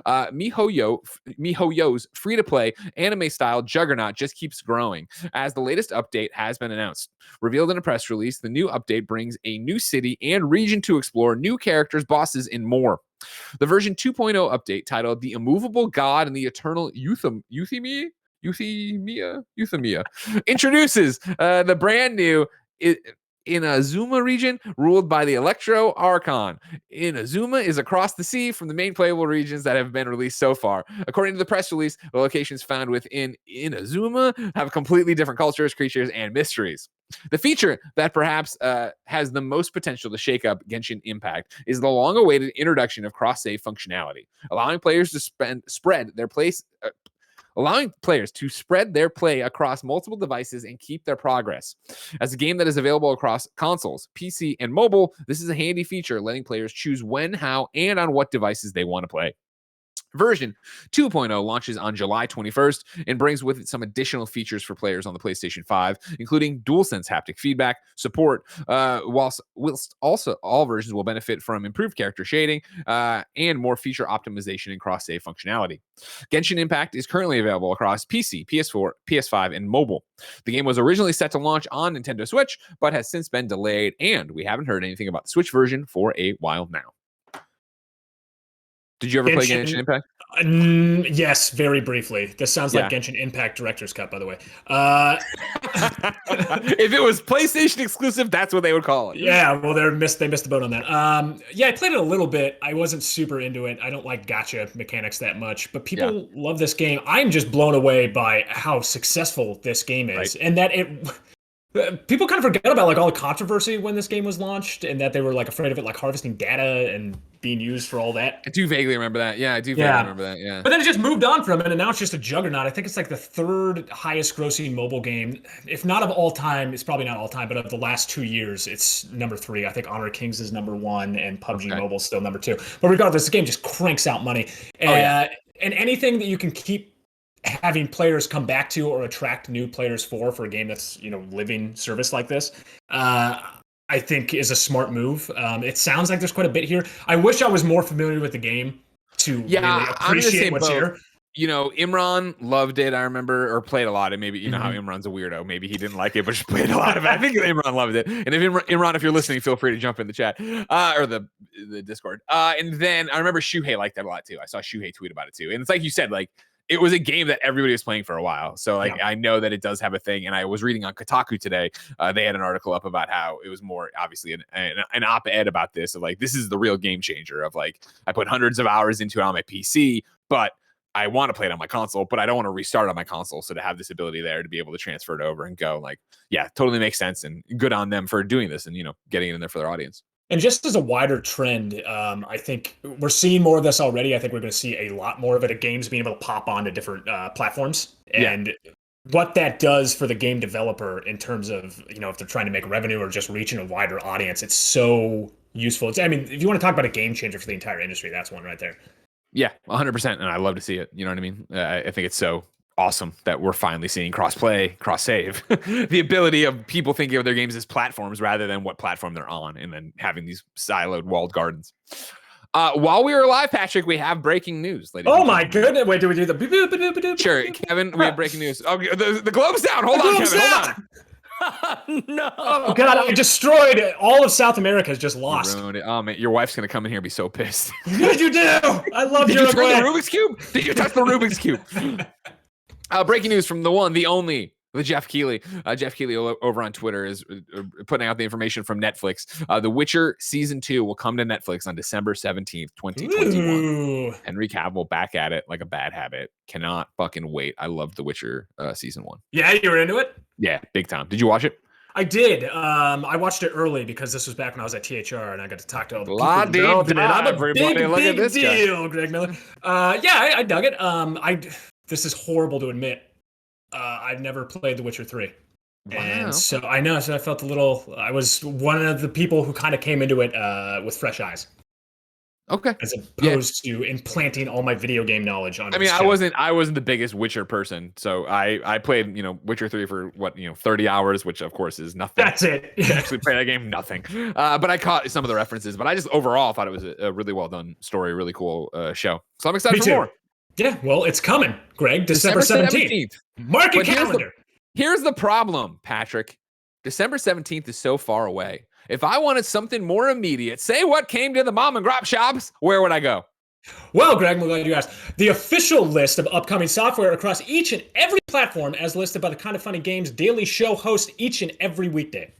MiHoYo's free-to-play anime-style juggernaut just keeps growing as the latest update has been announced. Revealed in a press release, the new update brings a new city and region to explore, new characters, bosses, and more. The version 2.0 update, titled The Immovable God and the Eternal Euthymia, introduces the brand new Inazuma region ruled by the Electro Archon. Inazuma is across the sea from the main playable regions that have been released so far. According to the press release, the locations found within Inazuma have completely different cultures, creatures, and mysteries. The feature that perhaps has the most potential to shake up Genshin Impact is the long-awaited introduction of cross-save functionality, allowing players to spread their play across multiple devices and keep their progress. As a game that is available across consoles, PC, and mobile, this is a handy feature, letting players choose when, how, and on what devices they want to play. Version 2.0 launches on July 21st and brings with it some additional features for players on the PlayStation 5, including DualSense haptic feedback support, whilst also all versions will benefit from improved character shading and more feature optimization and cross-save functionality. Genshin Impact is currently available across PC, PS4, PS5, and mobile. The game was originally set to launch on Nintendo Switch, but has since been delayed, and we haven't heard anything about the Switch version for a while now. Did you ever play Genshin Impact? Yes, very briefly. This sounds like Genshin Impact Director's Cut, by the way. If it was PlayStation exclusive, that's what they would call it. Yeah, well, they missed the boat on that. Yeah, I played it a little bit. I wasn't super into it. I don't like gacha mechanics that much, but people love this game. I'm just blown away by how successful this game is, and that people kind of forget about like all the controversy when this game was launched, and that they were like afraid of it, like harvesting data and being used for all that. I do vaguely remember that. Yeah, I do vaguely remember that. Yeah. But then it just moved on from it, and now it's just a juggernaut. I think it's like the 3rd highest grossing mobile game, if not of all time. It's probably not all time, but of the last 2 years, it's number 3. I think Honor of Kings is number 1, and PUBG Mobile is still number 2. But regardless, the game just cranks out money. And anything that you can keep having players come back to or attract new players for a game that's, living service like this, I think is a smart move. It sounds like there's quite a bit here. I wish I was more familiar with the game to really appreciate what's here. Imran loved it, I remember, or played a lot. And maybe, how Imran's a weirdo. Maybe he didn't like it, but just played a lot of it. I think Imran loved it. And if Imran, if you're listening, feel free to jump in the chat or the Discord. And then I remember Shuhei liked that a lot too. I saw Shuhei tweet about it too. And it's like you said, like, it was a game that everybody was playing for a while. So I know that it does have a thing. And I was reading on Kotaku today. They had an article up about how it was more obviously an op-ed about this, of like, this is the real game changer of like, I put hundreds of hours into it on my PC, but I want to play it on my console, but I don't want to restart on my console. So to have this ability there to be able to transfer it over and go, like, yeah, totally makes sense. And good on them for doing this and, getting it in there for their audience. And just as a wider trend, I think we're seeing more of this already. I think we're going to see a lot more of it, of games being able to pop onto different platforms. And what that does for the game developer in terms of, if they're trying to make revenue or just reaching a wider audience, it's so useful. If you want to talk about a game changer for the entire industry, that's one right there. Yeah, 100%. And I love to see it. You know what I mean? I think it's so awesome that we're finally seeing cross-play, cross-save, the ability of people thinking of their games as platforms rather than what platform they're on, and then having these siloed walled gardens. While we were live, Patrick, we have breaking news. Oh my goodness! Wait, do we do the? Sure, Kevin, we have breaking news. Okay, the globe's down. Hold on, Kevin. Hold on. No. Oh God, I destroyed it. All of South America is just You lost. ruined it. Oh man, your wife's gonna come in here and be so pissed. What did you do? I love Did you Uruguay. turn the Rubik's Cube? Did you touch the Rubik's Cube? Breaking news from the one, the only, the Jeff Keighley. Jeff Keighley over on Twitter is putting out the information from Netflix. The Witcher Season 2 will come to Netflix on December 17th, 2021. Ooh. Henry Cavill back at it like a bad habit. Cannot fucking wait. I love The Witcher Season 1. Yeah, you were into it? Yeah, big time. Did you watch it? I did. I watched it early because this was back when I was at THR and I got to talk to all the people involved in it. I'm a big deal, Greg Miller. Yeah, I dug it. This is horrible to admit. I've never played The Witcher 3. Wow. And so I know, so I felt I was one of the people who kind of came into it with fresh eyes. Okay. As opposed to implanting all my video game knowledge on. I mean, I wasn't the biggest Witcher person, so I played, Witcher 3 for 30 hours, which of course is nothing. That's it. I actually played that game, nothing. But I caught some of the references, but I just overall thought it was a really well done story, really cool show. So I'm excited for more. Yeah, well, it's coming, Greg. December 17th. Mark your calendar. Here's the problem, Patrick. December 17th is so far away. If I wanted something more immediate, say what came to the mom and grop shops, where would I go? Well, Greg, I'm glad you asked. The official list of upcoming software across each and every platform as listed by the Kind of Funny Games daily show host each and every weekday.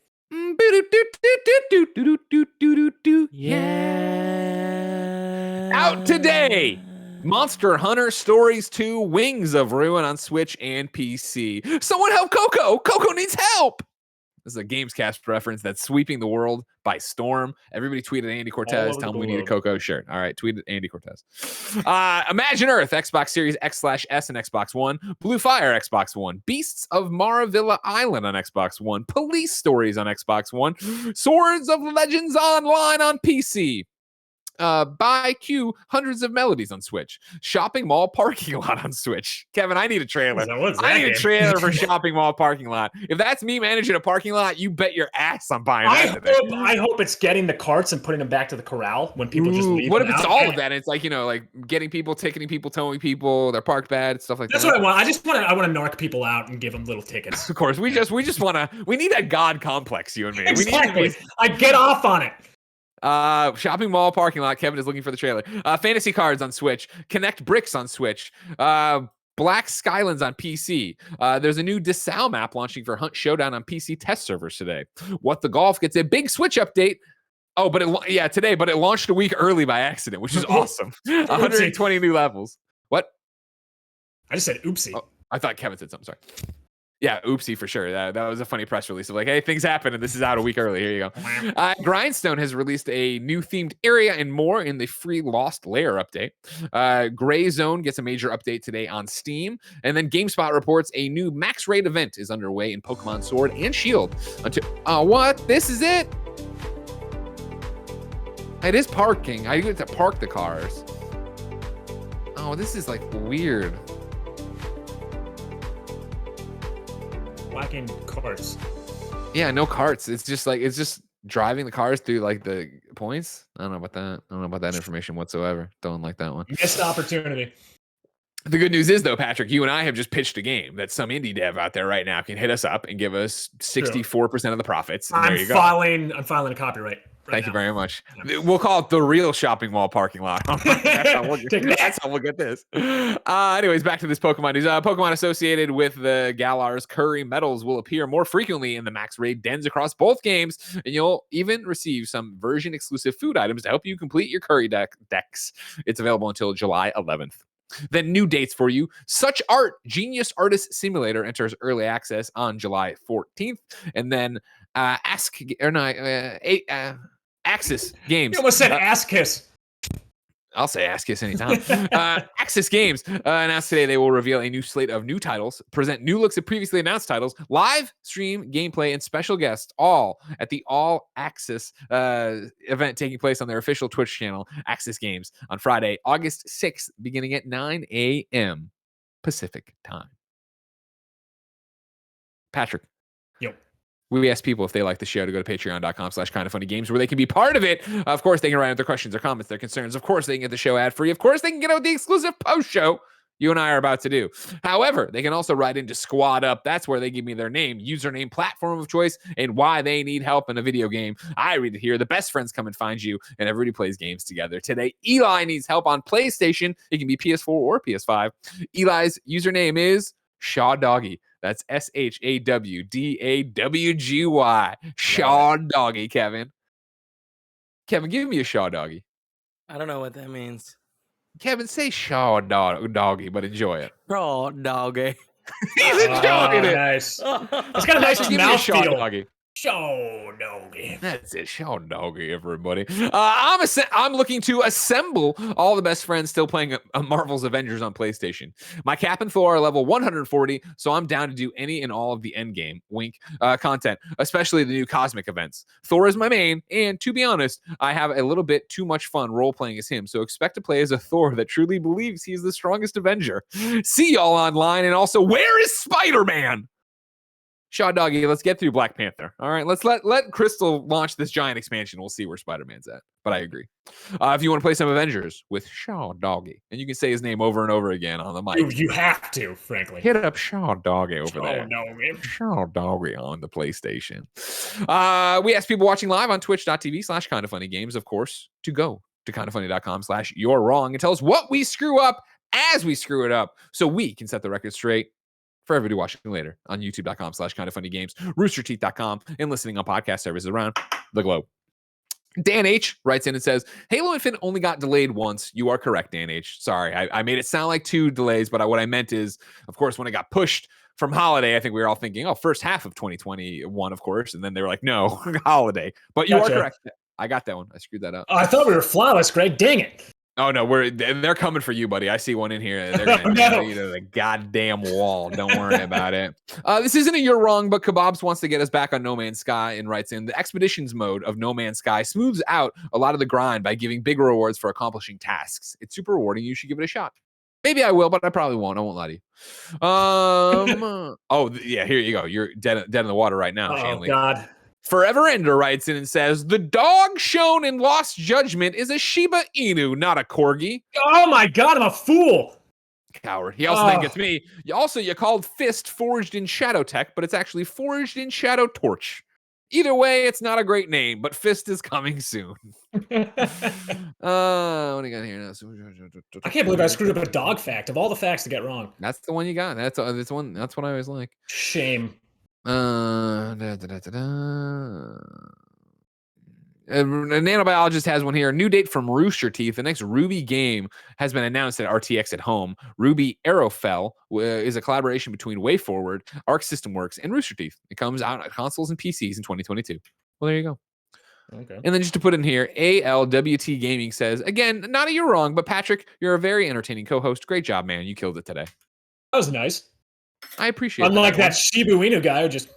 Yeah. Out today. Monster Hunter Stories 2 Wings of Ruin on Switch and PC. Someone help Coco! Coco needs help! This is a Gamescast reference that's sweeping the world by storm. Everybody tweeted Andy Cortez. Tell him we need a Coco shirt. All right, tweeted Andy Cortez. Imagine Earth, Xbox Series X/S and Xbox One. Blue Fire, Xbox One. Beasts of Maravilla Island on Xbox One. Police Stories on Xbox One. Swords of Legends Online on PC. Buy Q Hundreds of Melodies on Switch. Shopping Mall Parking Lot on Switch. Kevin, I need a trailer. I need a trailer for Shopping Mall Parking Lot. If that's me managing a parking lot, you bet your ass I'm buying that. I hope it's getting the carts and putting them back to the corral when people just leave. What if it's all of that? It's like, like getting people, ticketing people, towing people, they're parked bad, stuff like that. That's what I want. I want to narc people out and give them little tickets. Of course, we need that God complex, you and me. Exactly. I get off on it. Shopping Mall Parking Lot. Kevin is looking for the trailer. Fantasy Cards on Switch. Connect Bricks on Switch. Black Skylands on PC. There's a new DeSalle map launching for Hunt Showdown on PC test servers today. What the Golf gets a big Switch update. Oh, but today, but it launched a week early by accident, which is awesome. 120 new levels. What? I just said oopsie. Oh, I thought Kevin said something. Sorry. Yeah, oopsie for sure. That was a funny press release of like, hey, things happen and this is out a week early. Here you go. Grindstone has released a new themed area and more in the free Lost Lair update. Gray Zone gets a major update today on Steam. And then GameSpot reports a new max raid event is underway in Pokemon Sword and Shield. What? This is it? It is parking. I get to park the cars. Oh, this is like weird. Lacking carts. Yeah, no carts. It's just driving the cars through like the points. I don't know about that. I don't know about that information whatsoever. Don't like that one. Missed opportunity. The good news is though, Patrick, you and I have just pitched a game that some indie dev out there right now can hit us up and give us 64% of the profits. I'm filing a copyright. Thank you very much. Yeah. We'll call it the real shopping mall parking lot. That's how we'll get this. Anyways, back to this Pokemon news. Pokemon associated with the Galar's Curry medals will appear more frequently in the Max Raid dens across both games, and you'll even receive some version-exclusive food items to help you complete your Curry decks. It's available until July 11th. Then new dates for you. Such Art Genius Artist Simulator enters early access on July 14th, and then Axis Games. You almost said Ass Kiss. I'll say Ass Kiss anytime. Axis Games announced today they will reveal a new slate of new titles, present new looks at previously announced titles, live stream gameplay, and special guests, all at the All Axis event taking place on their official Twitch channel, Axis Games, on Friday, August 6th, beginning at 9 a.m. Pacific time. Patrick. Yep. We ask people if they like the show to go to patreon.com/kindoffunnygames where they can be part of it. Of course, they can write out their questions, their comments, their concerns. Of course, they can get the show ad free. Of course, they can get out the exclusive post show you and I are about to do. However, they can also write into Squad Up. That's where they give me their name, username, platform of choice, and why they need help in a video game. I read it here. The best friends come and find you, and everybody plays games together. Today, Eli needs help on PlayStation. It can be PS4 or PS5. Eli's username is Shawdawgy. That's Shawdawgy. Shawdawgy, Kevin. Kevin, give me a Shawdawgy. I don't know what that means. Kevin, say Shawdawgy, but enjoy it. Shawdawgy. He's enjoying it. Nice. It's got a nice Give me a mouthfeel. Shawdawgy. That's it. Shawdawgy, everybody. I'm looking to assemble all the best friends still playing Marvel's Avengers on PlayStation. My Cap and Thor are level 140, so I'm down to do any and all of the endgame content, especially the new cosmic events. Thor is my main, and to be honest, I have a little bit too much fun role-playing as him, so expect to play as a Thor that truly believes he's the strongest Avenger. See y'all online, and also, where is Spider-Man? Shawdawgy, let's get through Black Panther. All right, let's let Crystal launch this giant expansion. We'll see where Spider-Man's at. But I agree. If you want to play some Avengers with Shawdawgy, and you can say his name over and over again on the mic. You have to, frankly. Hit up Shawdawgy over there. Shawdawgy on the PlayStation. We ask people watching live on twitch.tv/kindafunnygames, of course, to go to kindafunny.com/you're wrong and tell us what we screw up as we screw it up so we can set the record straight for everybody watching later on youtube.com/kindafunnygames, roosterteeth.com, and listening on podcast services around the globe. Dan H writes in and says, Halo Infinite only got delayed once. You are correct, Dan H. Sorry, I made it sound like 2 delays, but what I meant is, of course, when it got pushed from holiday, I think we were all thinking, first half of 2021, of course. And then they were like, no, holiday. But you are correct. I got that one. I screwed that up. I thought we were flawless, Greg. Dang it. Oh no, they're coming for you, buddy. I see one in here. They're going to you to the goddamn wall. Don't worry about it. This isn't a you're wrong, but Kebabs wants to get us back on No Man's Sky and writes in the expeditions mode of No Man's Sky smooths out a lot of the grind by giving big rewards for accomplishing tasks. It's super rewarding. You should give it a shot. Maybe I will, but I probably won't. I won't lie to you. Yeah, here you go. You're dead in the water right now, Shanley. Oh God. Forever Ender writes in and says, the dog shown in Lost Judgment is a Shiba Inu, not a Corgi. Oh my God, I'm a fool. Coward. He also then gets me. You called Fist forged in Shadow Tech, but it's actually forged in Shadow Torch. Either way, it's not a great name, but Fist is coming soon. What do you got here now? I can't believe I screwed up a dog fact. Of all the facts to get wrong. That's the one you got. That's one. That's what I always like. Shame. Nano Biologist has one here. New date from Rooster Teeth. The next Ruby game has been announced at RTX at Home. Ruby Arrowfell is a collaboration between WayForward, Arc System Works, and Rooster Teeth. It comes out on consoles and PCs in 2022. Well, there you go. Okay. And then just to put in here, ALWT Gaming says, again, not a you're wrong, but Patrick, you're a very entertaining co-host. Great job, man. You killed it today. That was nice. I appreciate it. Unlike that Shiba Inu guy who just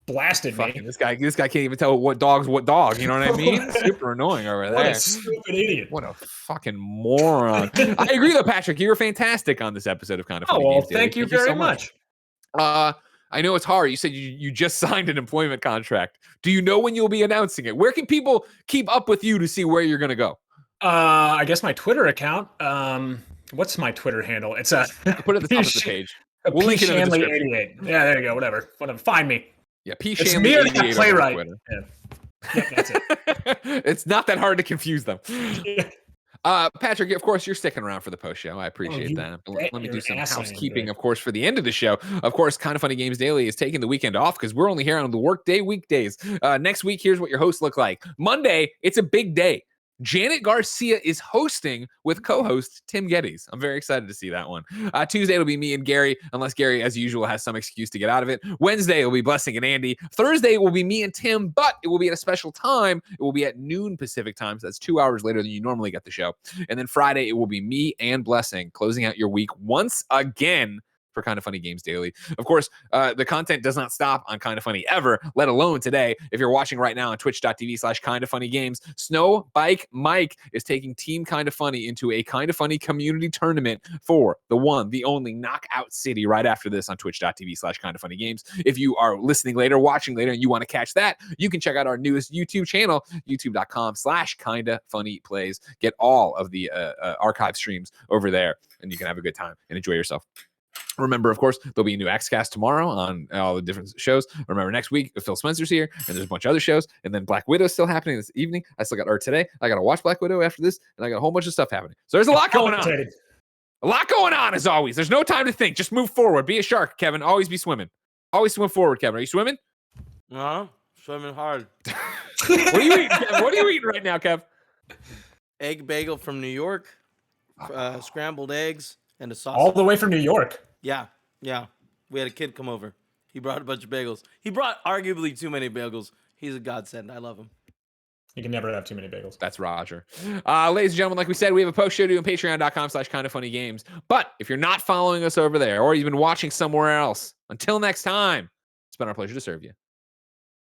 blasted me. This guy can't even tell what dog. You know what I mean? Super annoying over there. What a stupid idiot. What a fucking moron. I agree though, Patrick. You were fantastic on this episode of Kind of Funny Games. Thank you very much. I know it's hard. You said you just signed an employment contract. Do you know when you'll be announcing it? Where can people keep up with you to see where you're going to go? I guess my Twitter account. What's my Twitter handle? It's put it at the top of the page. We'll link it in the description. 88. Yeah, there you go. Whatever. Find me. Yeah, P. It's Shanley me or 88 that playwright. Yeah. Yep, that's it. It's not that hard to confuse them. Yeah. Patrick, of course, you're sticking around for the post show. I appreciate that. Let me do some housekeeping, of course, for the end of the show. Of course, Kind of Funny Games Daily is taking the weekend off because we're only here on the workday weekdays. Next week, here's what your hosts look like. Monday, it's a big day. Janet Garcia is hosting with co-host Tim Geddes. I'm very excited to see that one. Tuesday, it'll be me and Gary, unless Gary, as usual, has some excuse to get out of it. Wednesday, it will be Blessing and Andy. Thursday, it will be me and Tim, but it will be at a special time. It will be at noon Pacific time, so that's 2 hours later than you normally get the show. And then Friday, it will be me and Blessing closing out your week once again for Kind of Funny Games Daily. Of course, the content does not stop on Kind of Funny ever, let alone today. If you're watching right now on twitch.tv/kindoffunnygames, Snow Bike Mike is taking Team Kind of Funny into a Kind of Funny community tournament for the one, the only Knockout City right after this on twitch.tv/kindoffunnygames. If you are listening later, watching later, and you want to catch that, you can check out our newest YouTube channel, youtube.com/kindafunnyplays. Get all of the archive streams over there, and you can have a good time and enjoy yourself. Remember, of course, there'll be a new Xcast tomorrow on all the different shows. Remember, next week, Phil Spencer's here, and there's a bunch of other shows. And then Black Widow's still happening this evening. I still got today. I got to watch Black Widow after this, and I got a whole bunch of stuff happening. So there's a lot going on. A lot going on, as always. There's no time to think. Just move forward. Be a shark, Kevin. Always be swimming. Always swim forward, Kevin. Are you swimming? No, swimming hard. What are you eating, Kevin? What are you eating right now, Kev? Egg bagel from New York, scrambled eggs, and a sausage. All the way from New York. Yeah. We had a kid come over. He brought a bunch of bagels. He brought arguably too many bagels. He's a godsend. I love him. You can never have too many bagels. That's Roger. Ladies and gentlemen, like we said, we have a post show to do on patreon.com/kindoffunnygames. But if you're not following us over there, or you've been watching somewhere else, until next time, it's been our pleasure to serve you.